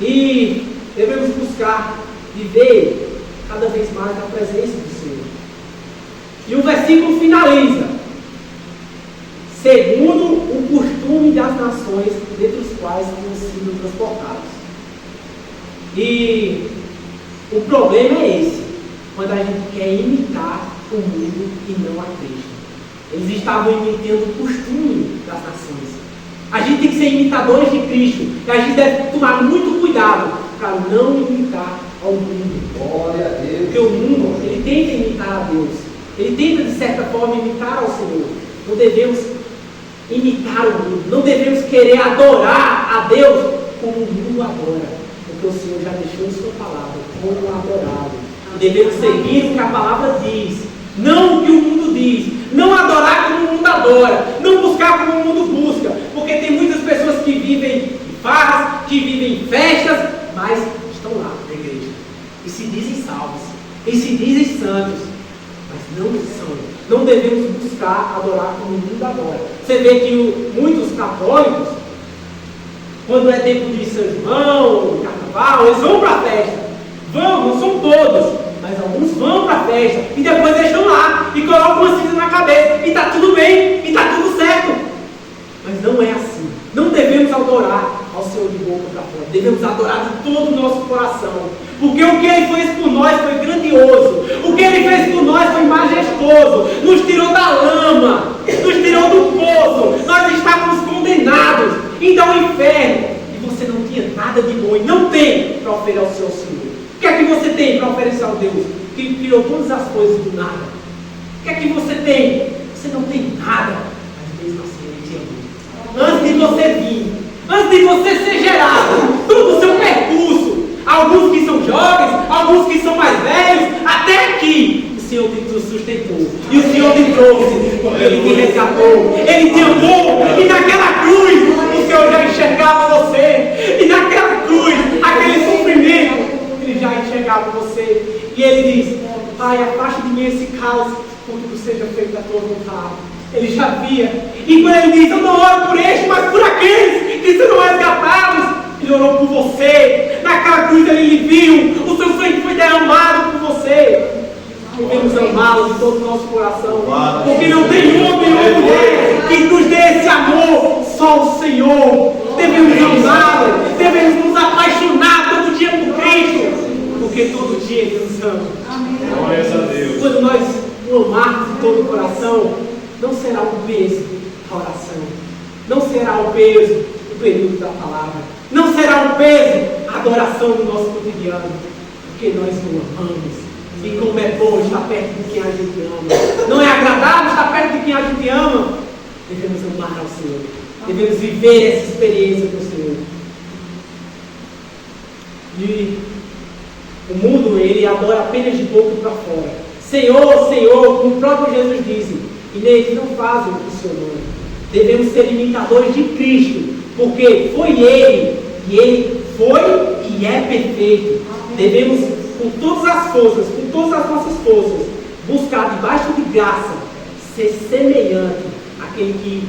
E devemos buscar viver cada vez mais na presença do Senhor. E o versículo finaliza: segundo o costume das nações dentre os quais temos sido transportados. E o problema é esse, quando a gente quer imitar o mundo e não a Cristo. Eles estavam imitando o costume das nações. A gente tem que ser imitadores de Cristo. E a gente deve tomar muito cuidado para não imitar ao mundo. Glória a Deus. Porque o mundo, ele tenta imitar a Deus. Ele tenta, de certa forma, imitar ao Senhor. Não devemos imitar o mundo. Não devemos querer adorar a Deus como o mundo adora. Porque o Senhor já deixou em sua palavra como adorado. Devemos seguir o que a palavra diz, não o que o mundo diz. Não adorar como o mundo adora. Não buscar como o mundo busca. Porque tem muitas pessoas que vivem em farras, que vivem em festas, mas estão lá na igreja. E se dizem salvos. E se dizem santos. Mas não são. Não devemos buscar adorar como o mundo adora. Você vê que muitos católicos, quando é tempo de São João, Carnaval, eles vão para a festa. Vão, não são todos, mas alguns vão para a festa e depois deixam lá e colocam uma cinza na cabeça e está tudo bem, e está tudo certo. Mas não é assim. Não devemos adorar ao Senhor de boca para fora. Devemos adorar de todo o nosso coração. Porque o que Ele fez por nós foi grandioso. O que Ele fez por nós foi majestoso. Nos tirou da lama. Nos tirou do poço. Nós estávamos condenados. Então o inferno. E você não tinha nada de bom. E não tem para oferecer ao seu Senhor. O que é que você tem para oferecer ao Deus que criou todas as coisas do nada? O que é que você tem? Você não tem nada. Mas mesmo assim Ele te amou. Antes de você vir, antes de você ser gerado, todo o seu percurso, alguns que são jovens, alguns que são mais velhos, até aqui, o Senhor te sustentou, e o Senhor te trouxe, porque Ele te resgatou, Ele te amou, e naquela cruz, o Senhor já enxergava você, e naquela cruz, aquele sofrimento, Ele já enxergava você, e Ele diz: Pai, afasta de mim esse cálice, porque tu seja feito a tua vontade. Ele já via. E quando Ele diz: eu não oro por este, mas por aqueles que serão resgatados, Ele orou por você. Naquela cruz Ele lhe viu. O seu sangue foi derramado por você. Devemos amá-lo de todo o nosso coração. Porque não tem homem ou mulher que nos dê esse amor. Só o Senhor. Devemos amá-lo. Devemos nos apaixonar todo dia por Cristo. Porque todo dia Ele nos ama. Glória a Deus. Quando nós o amarmos de todo o coração, não será o peso a oração. Não será o peso o período da palavra. Não será o peso a adoração do nosso cotidiano. Porque nós o amamos. E como é bom estar perto de quem a gente ama. Não é agradável estar perto de quem a gente ama. Devemos amar ao Senhor. Devemos viver essa experiência com o Senhor. E o mundo, ele adora apenas de boca para fora. Senhor, Senhor, como o próprio Jesus disse. E neles não fazem o seu nome. Devemos ser imitadores de Cristo. Porque foi Ele. E Ele foi e é perfeito. Devemos, com todas as forças, com todas as nossas forças, buscar debaixo de graça ser semelhante àquele que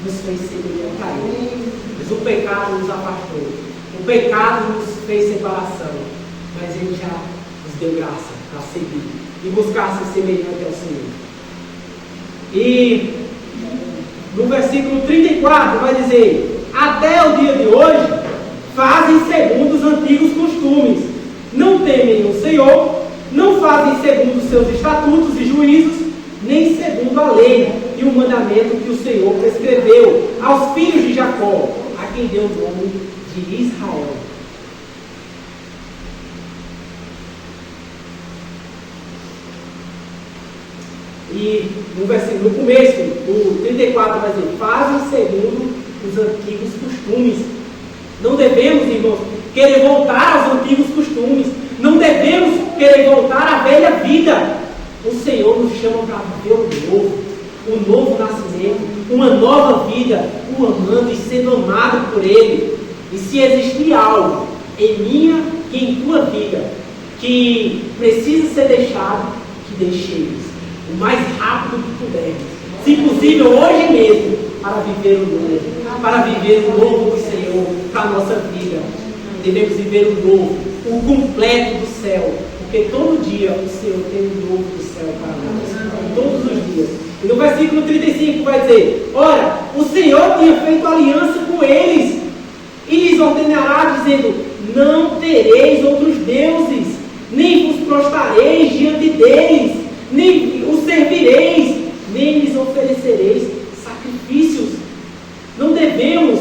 nos fez semelhante a Ele. Mas o pecado nos afastou. O pecado nos fez separação. Mas Ele já nos deu graça para seguir e buscar ser semelhante ao Senhor. E no versículo 34 vai dizer: até o dia de hoje fazem segundo os antigos costumes, não temem o Senhor, não fazem segundo os seus estatutos e juízos, nem segundo a lei e o mandamento que o Senhor prescreveu aos filhos de Jacó, a quem deu o nome de Israel. E no começo, do 34, vai dizer: fazem segundo os antigos costumes. Não devemos, irmãos, querer voltar aos antigos costumes. Não devemos querer voltar à velha vida. O Senhor nos chama para viver o novo nascimento, uma nova vida, o amando e sendo amado por Ele. E se existir algo em minha e em tua vida que precisa ser deixado, que deixemos o mais rápido que pudermos, se possível hoje mesmo, para viver o novo, para viver o novo do Senhor para a nossa vida. Devemos viver o novo, o completo do céu, porque todo dia o Senhor tem o novo do céu para nós, todos os dias. E no versículo 35 vai dizer: ora, o Senhor tinha feito aliança com eles e lhes ordenará, dizendo: não tereis outros deuses, nem vos prostrareis diante deles, nem os servireis, nem lhes oferecereis sacrifícios. Não devemos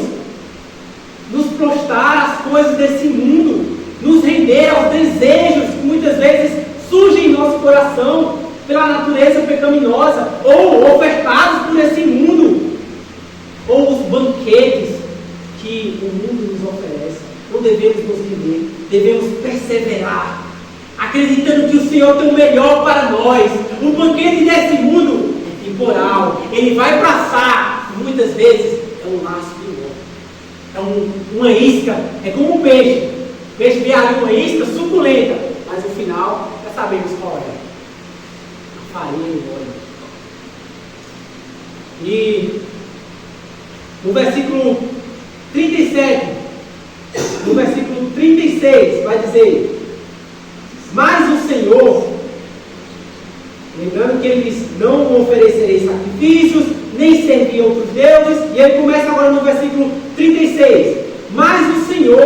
nos prostrar às coisas desse mundo, nos render aos desejos que muitas vezes surgem em nosso coração pela natureza natureza pecaminosa, ou ofertados por esse mundo, ou os banquetes que o mundo nos oferece. Não devemos nos render, devemos perseverar, acreditando que o Senhor tem o melhor para nós. O banquete desse mundo é temporal, ele vai passar. Muitas vezes é um laço de lã, é uma isca, é como um peixe. O peixe vê ali uma isca suculenta, mas no final já sabemos qual é: a farinha e o óleo. E no versículo 37, no versículo 36, vai dizer: mas o Senhor, lembrando que ele diz: não oferecerei sacrifícios, nem servi outros deuses, e ele começa agora no versículo 36: mas o Senhor,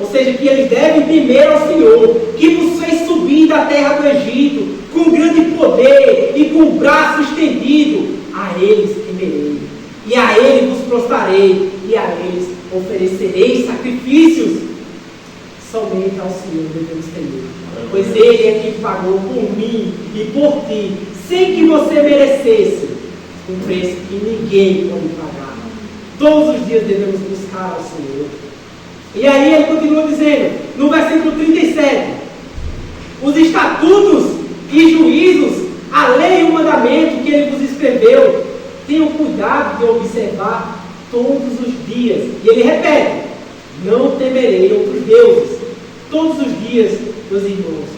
ou seja, que eles devem temer ao Senhor, que vos fez subir da terra do Egito, com grande poder e com o braço estendido, a eles temerei, e a ele vos prostrarei, e a eles oferecerei sacrifícios. Somente ao Senhor devemos temer, pois Ele é quem pagou por mim e por ti, sem que você merecesse, um preço que ninguém pode pagar. Todos os dias devemos buscar ao Senhor. E aí ele continua dizendo, no versículo 37, os estatutos e juízos, a lei e o mandamento que Ele vos escreveu, tenham cuidado de observar todos os dias. E ele repete: não temerei outros deuses. Todos os dias, meus irmãos,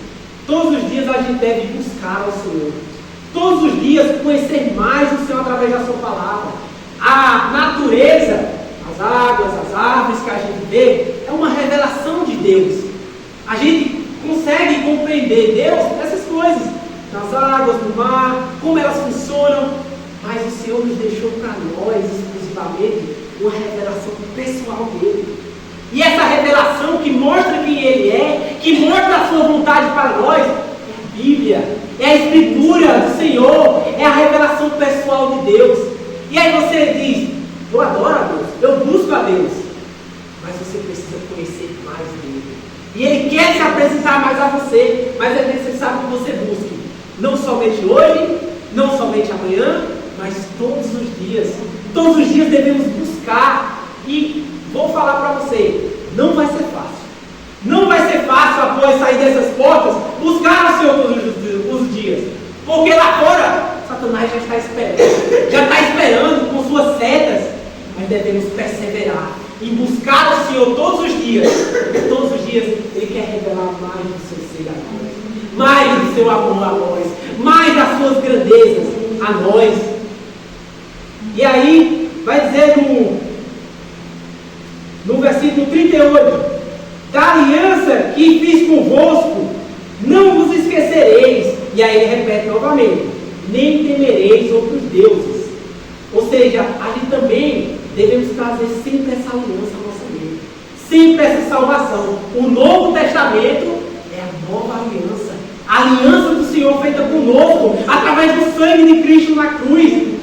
todos os dias a gente deve buscar ao Senhor. Todos os dias conhecer mais o Senhor através da sua palavra. A natureza, as águas, as árvores que a gente vê, é uma revelação de Deus. A gente consegue compreender Deus nessas coisas, nas águas, no mar, como elas funcionam, mas o Senhor nos deixou para nós exclusivamente uma revelação pessoal dele. E essa revelação que mostra quem Ele é, que mostra a sua vontade para nós, é a Bíblia, é a Escritura do Senhor, é a revelação pessoal de Deus. E aí você diz: eu adoro a Deus, eu busco a Deus, mas você precisa conhecer mais dele. E Ele quer se apresentar mais a você, mas é necessário que você busque, não somente hoje, não somente amanhã, mas todos os dias. Todos os dias devemos buscar. E vou falar para você, não vai ser fácil. Não vai ser fácil, após sair dessas portas, buscar o Senhor todos os dias. Porque lá fora, Satanás já está esperando. Já está esperando com suas setas. Mas devemos perseverar em buscar o Senhor todos os dias. Porque todos os dias Ele quer revelar mais do seu ser a nós. Mais do seu amor a nós. Mais das suas grandezas a nós. E aí, vai dizer no versículo 38, da aliança que fiz convosco, não vos esquecereis. E aí ele repete novamente: nem temereis outros deuses. Ou seja, a gente também devemos trazer sempre essa aliança à nossa mente, sempre essa salvação. O Novo Testamento é a nova aliança, a aliança do Senhor feita conosco, através do sangue de Cristo na cruz.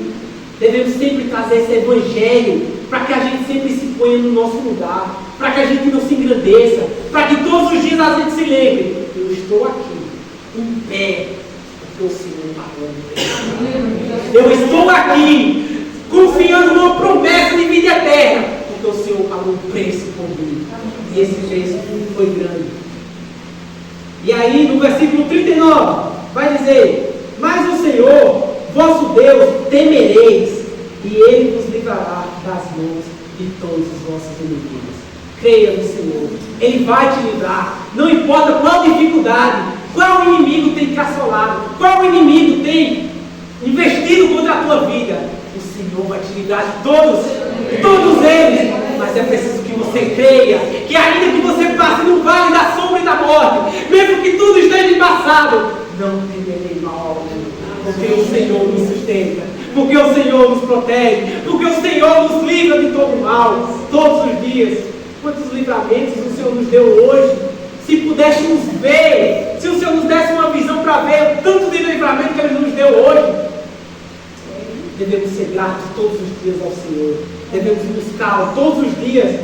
Devemos sempre trazer esse Evangelho, para que a gente sempre se ponha no nosso lugar, para que a gente não se engrandeça, para que todos os dias a gente se lembre: eu estou aqui, em pé, porque o Senhor pagou. Eu estou aqui, confiando numa promessa de vida eterna, porque o Senhor pagou um preço por mim. E esse preço foi grande. E aí, no versículo 39, vai dizer: mas o Senhor, vosso Deus, temereis, e Ele vos livrará das mãos de todos os vossos inimigos. Creia no Senhor, Ele vai te livrar. Não importa qual dificuldade, qual inimigo tem te assolado, qual inimigo tem investido contra a tua vida, o Senhor vai te livrar de todos eles. Mas é preciso que você creia, que ainda que você passe no vale da sombra e da morte, mesmo que tudo esteja embaçado, não temerei mal algum, porque o Senhor nos sustenta, porque o Senhor nos protege, porque o Senhor nos livra de todo mal, todos os dias. Quantos livramentos o Senhor nos deu hoje? Se pudéssemos ver, se o Senhor nos desse uma visão para ver o tanto de livramento que Ele nos deu hoje. Devemos ser gratos todos os dias ao Senhor, devemos buscá-lo todos os dias.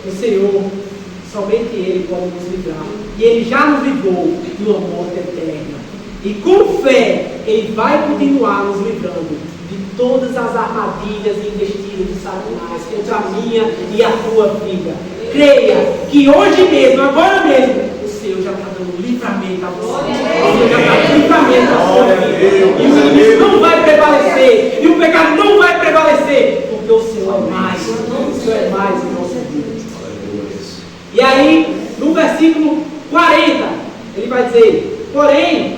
O Senhor, somente Ele pode nos livrar, e Ele já nos livrou de uma morte eterna. E com fé, Ele vai continuar nos livrando de todas as armadilhas e investidas de Satanás contra a minha e a tua vida. Creia que hoje mesmo, agora mesmo, o Senhor já está dando livramento a você. O Senhor já está dando livramento a sua vida. E o inimigo não vai prevalecer. E o pecado não vai prevalecer. Porque o Senhor é mais. O Senhor é mais em nossa vida. E aí, no versículo 40, ele vai dizer: porém,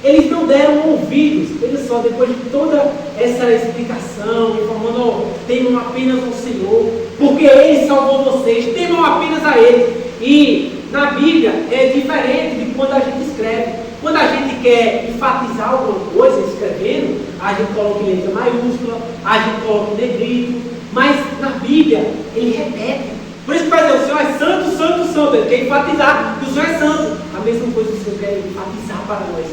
eles não deram ouvidos. Olha só, depois de toda essa explicação, informando: temam apenas ao Senhor, porque Ele salvou vocês, temam apenas a Ele. E na Bíblia é diferente de quando a gente escreve. Quando a gente quer enfatizar alguma coisa escrevendo, a gente coloca em letra maiúscula, a gente coloca em negrito, mas na Bíblia ele repete. Por isso que vai dizer: o Senhor é santo, santo, santo. Ele quer enfatizar que o Senhor é santo. A mesma coisa o Senhor quer enfatizar para nós: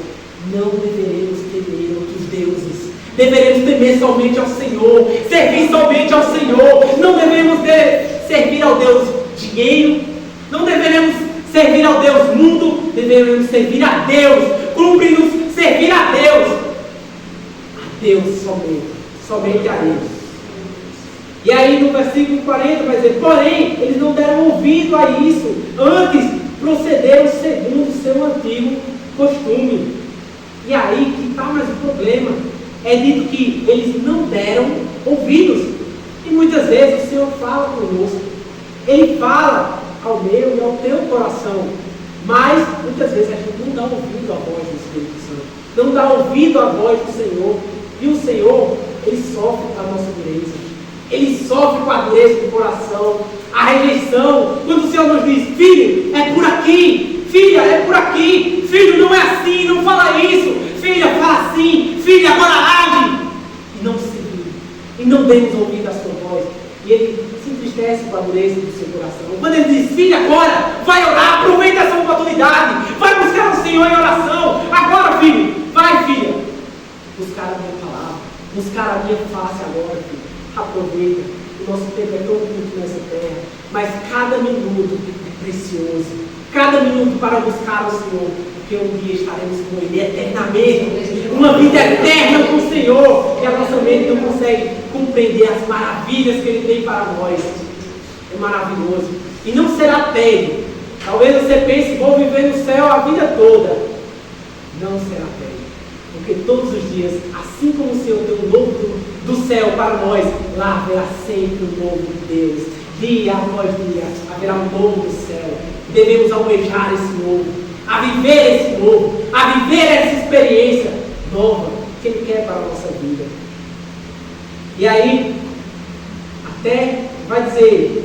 não deveremos temer outros deuses. Deveremos temer somente ao Senhor, servir somente ao Senhor. Não devemos servir ao Deus dinheiro, não deveremos servir ao Deus mundo, deveremos servir a Deus, cumprir-nos servir a Deus somente a Ele. E aí no versículo 40 vai dizer: porém, eles não deram ouvido a isso, antes procederam segundo o seu antigo costume. E aí que está mais o problema. É dito que eles não deram ouvidos. E muitas vezes o Senhor fala conosco. Ele fala ao meu e ao teu coração. Mas muitas vezes a gente não dá ouvido à voz do Espírito Santo. Não dá ouvido à voz do Senhor. E o Senhor, Ele sofre com a nossa dureza. Ele sofre com a dureza do coração, a rejeição. Quando o Senhor nos diz: filho, é por aqui. Filha, é por aqui. Filho, não é assim, não fala isso. Filha, fala assim. Filha, agora age. E não se vira. E não demos ouvido à sua voz. E ele se entristece com a dureza do seu coração. Quando ele diz: filha, agora, vai orar, aproveita essa oportunidade. Vai buscar o Senhor em oração. Agora, filho, vai, filha. Buscar a minha palavra. Buscar a minha face agora, filho. Aproveita. O nosso tempo é tão curto nessa terra. Mas cada minuto é precioso. Cada minuto para buscar o Senhor, porque um dia estaremos com Ele eternamente, uma vida eterna com o Senhor, e a nossa mente não consegue compreender as maravilhas que Ele tem para nós. É maravilhoso, e não será tédio. Talvez você pense: vou viver no céu a vida toda. Não será tédio, porque todos os dias, assim como o Senhor tem um novo do céu para nós, lá haverá sempre um novo de Deus. Dia após dia haverá um novo do céu. Devemos almejar esse novo, a viver esse novo, a viver essa experiência nova que Ele quer para a nossa vida. E aí, até vai dizer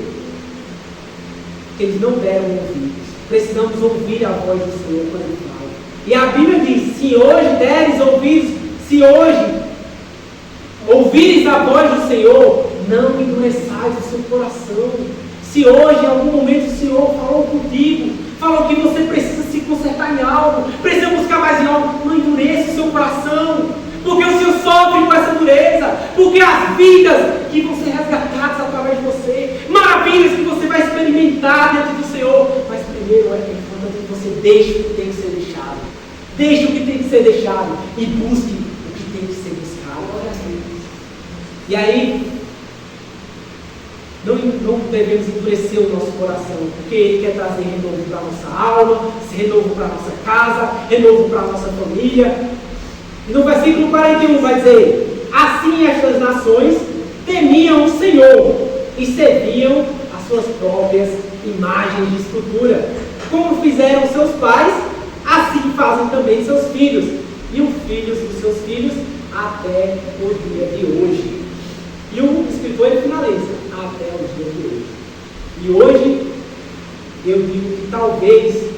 que eles não deram ouvidos. Precisamos ouvir a voz do Senhor quando Ele fala. E a Bíblia diz: se hoje deres ouvidos, se hoje ouvires a voz do Senhor, não endureçais o seu coração. Se hoje, em algum momento, o Senhor falou contigo, falou que você precisa se consertar em algo, precisa buscar mais em algo, não endureça o seu coração, porque o Senhor sofre com essa dureza, porque as vidas que vão ser resgatadas através de você, maravilhas que você vai experimentar diante do Senhor, mas primeiro é importante que você deixe o que tem que ser deixado, deixe o que tem que ser deixado e busque o que tem que ser buscado. E aí, não devemos endurecer o nosso coração, porque Ele quer trazer renovo para a nossa alma, renovo para a nossa casa, renovo para a nossa família. E no versículo 41 vai dizer: assim estas nações temiam o Senhor e serviam as suas próprias imagens de escultura. Como fizeram seus pais, assim fazem também seus filhos, e os filhos dos seus filhos até o dia de hoje. E o escritor ele finaliza: até o dia de hoje. E hoje, eu digo que talvez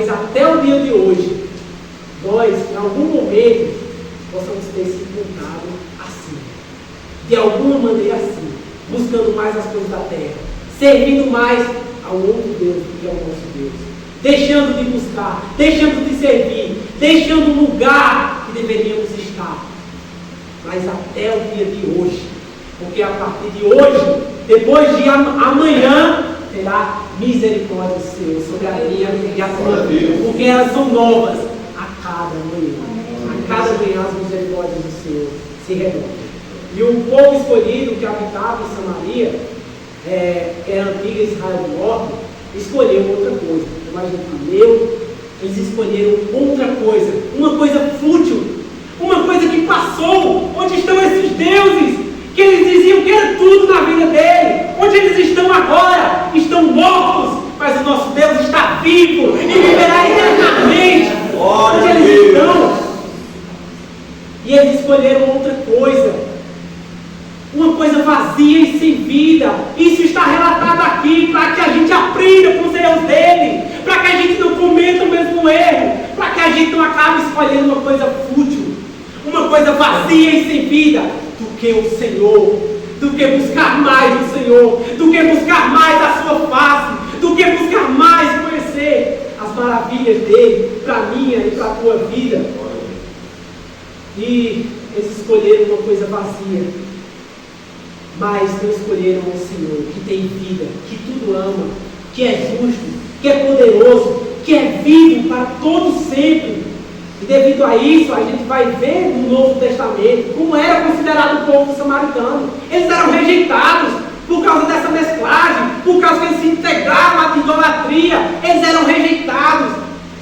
até o dia de hoje, nós, em algum momento, possamos ter se encontrado assim. De alguma maneira assim. Buscando mais as coisas da terra. Servindo mais ao outro Deus do que ao nosso Deus. Deixando de buscar, deixando de servir, deixando o lugar que deveríamos estar. Mas até o dia de hoje, porque a partir de hoje, depois de amanhã, terá misericórdias, Senhor, sobre a minha e a tua vida, porque elas são novas a cada manhã. A cada manhã as misericórdias do Senhor se renovam. E o povo escolhido que habitava em Samaria, que era a antiga Israel do Norte, escolheu outra coisa. Imagina, eles escolheram outra coisa, uma coisa fútil, uma coisa que passou. Onde estão esses deuses que eles diziam que era tudo na vida dele? Onde eles estão agora? Estão mortos, mas o nosso Deus está vivo e viverá eternamente. Onde eles estão? E eles escolheram outra coisa, uma coisa vazia e sem vida. Isso está relatado aqui para que a gente aprenda com os erros dele, para que a gente não cometa o mesmo erro, para que a gente não acabe escolhendo uma coisa fútil, uma coisa vazia e sem vida, do que o Senhor, do que buscar mais o Senhor, do que buscar mais a sua face, do que buscar mais conhecer as maravilhas dele para a minha e para a tua vida. E eles escolheram uma coisa vazia, mas não escolheram o Senhor, que tem vida, que tudo ama, que é justo, que é poderoso, que é vivo para todo sempre. E devido a isso, a gente vai ver no Novo Testamento como era considerado o povo samaritano. Eles eram rejeitados por causa dessa mesclagem, por causa que eles se integraram à idolatria. Eles eram rejeitados,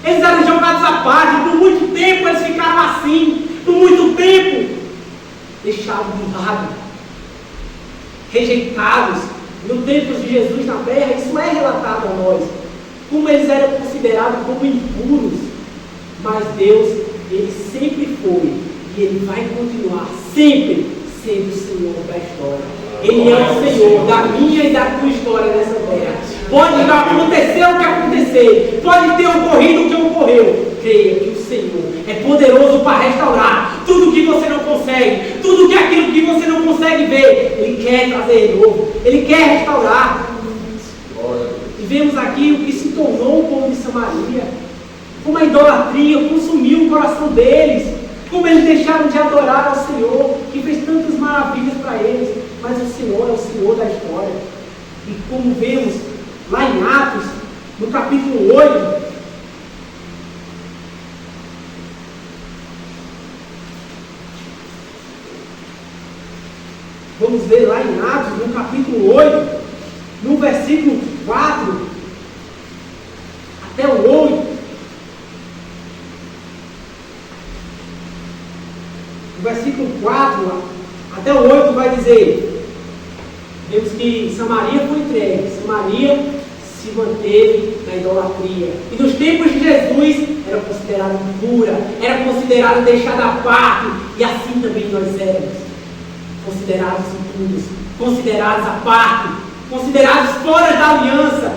eles eram jogados à parte. Por muito tempo eles ficaram assim, por muito tempo deixados de lado, rejeitados. No tempo de Jesus na terra, isso é relatado a nós, como eles eram considerados como impuros. Mas Deus, Ele sempre foi e Ele vai continuar sempre sendo o Senhor da história. Ele é o Senhor da minha e da tua história nessa terra. Pode acontecer o que acontecer, pode ter ocorrido o que ocorreu. Creia que o Senhor é poderoso para restaurar tudo que você não consegue, tudo que aquilo que você não consegue ver. Ele quer trazer de novo, Ele quer restaurar. E vemos aqui o que se tornou o povo de Samaria, como a idolatria consumiu o coração deles, como eles deixaram de adorar ao Senhor, que fez tantas maravilhas para eles. Mas o Senhor é o Senhor da história. E como vemos lá em Atos, no capítulo 8, vamos ver lá em Atos, no capítulo 8, no versículo 4 até o 8. O versículo 4 até o 8 vai dizer: vemos que Samaria foi entregue, Samaria se manteve na idolatria. E nos tempos de Jesus era considerado impura, era considerado deixada à parte. E assim também nós éramos considerados impuros, considerados à parte, considerados fora da aliança.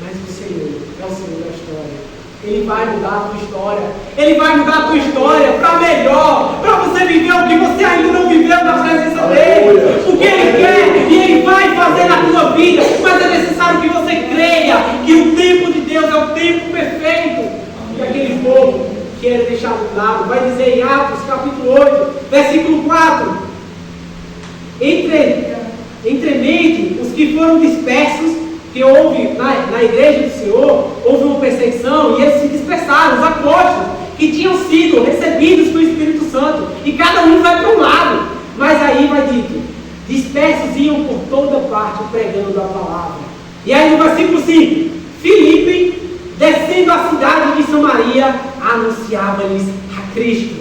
Mas o Senhor é o Senhor da história. Ele vai mudar a tua história. Ele vai mudar a tua história para melhor, para você viver o que você ainda não viveu na presença dele. O que ele quer e ele vai fazer na tua vida. Mas é necessário que você creia que o tempo de Deus é o tempo perfeito. E aquele povo que era deixado de lado, vai dizer em Atos capítulo 8, versículo 4: Entremente os que foram dispersos, que houve na igreja do Senhor, houve uma perseguição e eles se dispersaram, os apóstolos que tinham sido recebidos pelo Espírito Santo, e cada um vai para um lado. Mas aí vai dito: dispersos iam por toda parte pregando a palavra. E aí no versículo 5, Filipe, descendo a cidade de Samaria, anunciava-lhes a Cristo.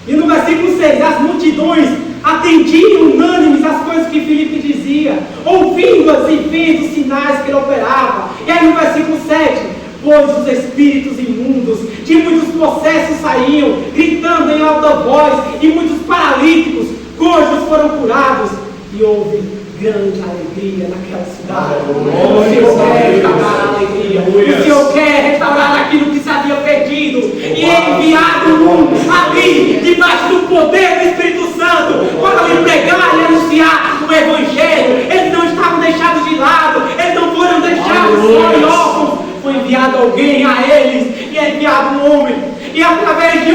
E no versículo 6, as multidões atendiam unânimes as coisas que Filipe dizia, ouvindo-as e vendo os sinais que ele operava. E aí no versículo 7, pois os espíritos imundos de muitos possessos saíam, gritando em alta voz, e muitos paralíticos, cujos foram curados, e houve grande alegria naquela cidade. O Senhor quer restaurar a alegria, o Senhor quer restaurar aquilo que se havia perdido, e é enviado ali, debaixo do poder do Espírito Santo, para lhe pregar e anunciar o Evangelho. Eles não estavam deixados de lado, eles não foram deixados só e órfãos. Foi enviado alguém a eles, e é enviado um homem, e através de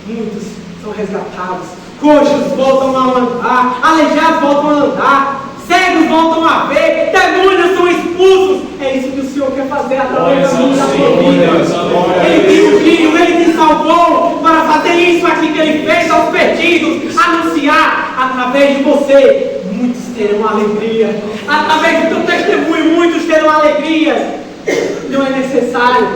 muitos são resgatados. Coxos voltam a andar, aleijados voltam a andar, cegos eles voltam a ver, demônios são expulsos. É isso que o Senhor quer fazer através da minha vida. Ele te salvou para fazer isso aqui que Ele fez aos perdidos, anunciar através de você. Muitos terão alegria. Através do teu testemunho, muitos terão alegria. Não é necessário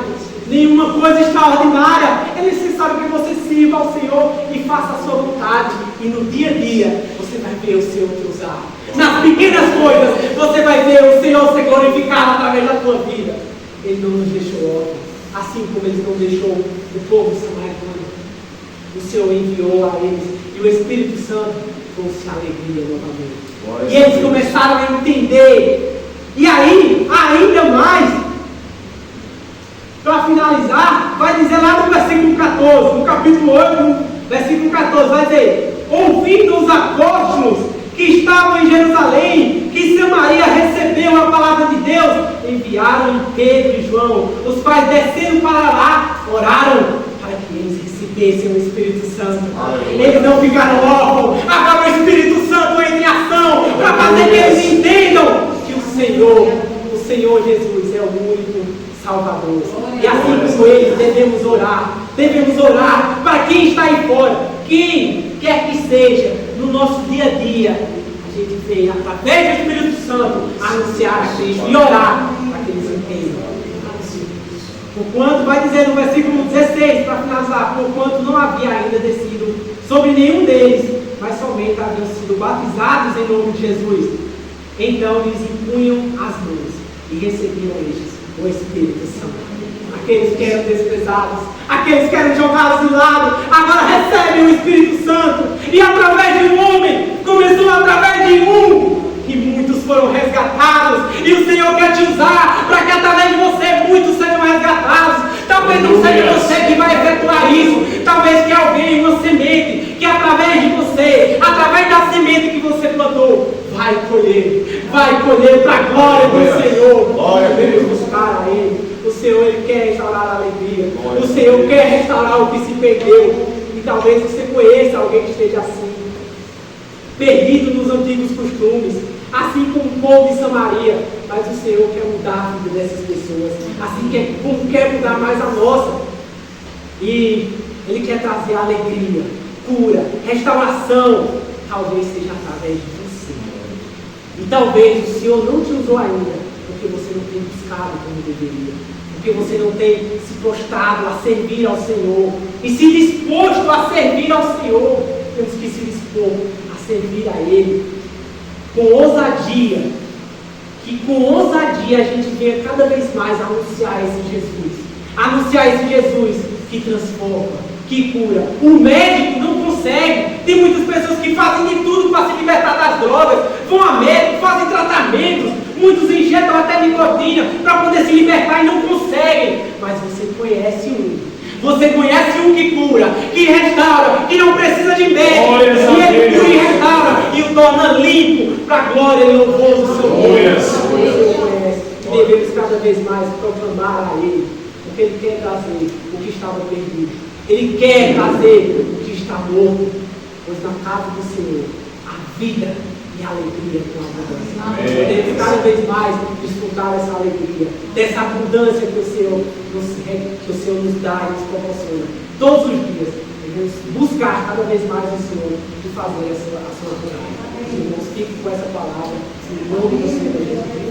nenhuma coisa extraordinária. É necessário que você sirva ao Senhor e faça a sua vontade. E no dia a dia, você vai ver o Senhor te usar. Nas pequenas coisas, você vai ver o Senhor ser glorificado através da tua vida. Ele não nos deixou órfãos, assim como Ele não deixou o povo samaritano. O Senhor enviou a eles e o Espírito Santo trouxe alegria novamente. E eles começaram a entender. E aí, ainda mais, para finalizar, vai dizer lá no versículo 14, no capítulo 8, versículo 14, vai dizer: ouvindo os apóstolos que estavam em Jerusalém, que Samaria recebeu a palavra de Deus, enviaram Pedro e João, os quais desceram para lá, oraram para que eles recebessem o Espírito Santo. Eles não ficaram órfãos, agora o Espírito Santo entra em ação, para fazer que eles entendam que o Senhor Jesus é o único Salvador. E assim como eles, devemos orar para quem está aí fora, quem quer que seja, no nosso dia a dia, a gente vem através do Espírito Santo anunciar a Cristo e orar para que eles entendam. Porquanto, vai dizer no versículo 16, para finalizar: porquanto não havia ainda descido sobre nenhum deles, mas somente haviam sido batizados em nome de Jesus. Então lhes impunham as mãos e recebiam estes o Espírito Santo. Aqueles que eram desprezados, aqueles que eram jogados de lado, agora recebem o Espírito Santo. E através de um homem, começou através de um, e muitos foram resgatados. E o Senhor quer te usar para que através de você muitos sejam resgatados. Talvez não seja você que vai efetuar isso, talvez que alguém, uma semente, que através de você, através da semente que você plantou, vai colher para a glória do Senhor. Devemos buscar a Ele. O Senhor, Ele quer restaurar a alegria. O Senhor quer restaurar o que se perdeu. E talvez você conheça alguém que esteja assim, perdido nos antigos costumes, assim como o povo de Samaria. Mas o Senhor quer mudar a vida dessas pessoas, assim como quer mudar mais a nossa. E Ele quer trazer alegria, cura, restauração. Talvez seja através de você. E talvez o Senhor não te usou ainda, porque você não tem buscado como deveria, porque você não tem se prostrado a servir ao Senhor e se disposto a servir ao Senhor. Temos que se dispor a servir a Ele com ousadia, que com ousadia a gente venha cada vez mais anunciar esse Jesus que transforma, que cura. O médico não consegue. Tem muitas pessoas que fazem de tudo para se libertar das drogas, vão a médico, fazem tratamentos, muitos injetam até nicotina para poder se libertar e não conseguem. Mas você conhece um que cura, que restaura, que não precisa de médico, e Ele cura e restaura e o torna limpo para a glória e louvor do seu nome. Devemos cada vez mais proclamar a Ele, porque Ele quer trazer o que estava perdido. Ele quer trazer o que está morto, pois na casa do Senhor a vida e a alegria com abundância. Podemos cada vez mais desfrutar dessa alegria, dessa abundância que o Senhor nos dá e nos proporciona. Todos os dias devemos buscar cada vez mais o Senhor e fazer a sua vontade. Irmãos, fiquem com essa palavra, em nome do Senhor Jesus.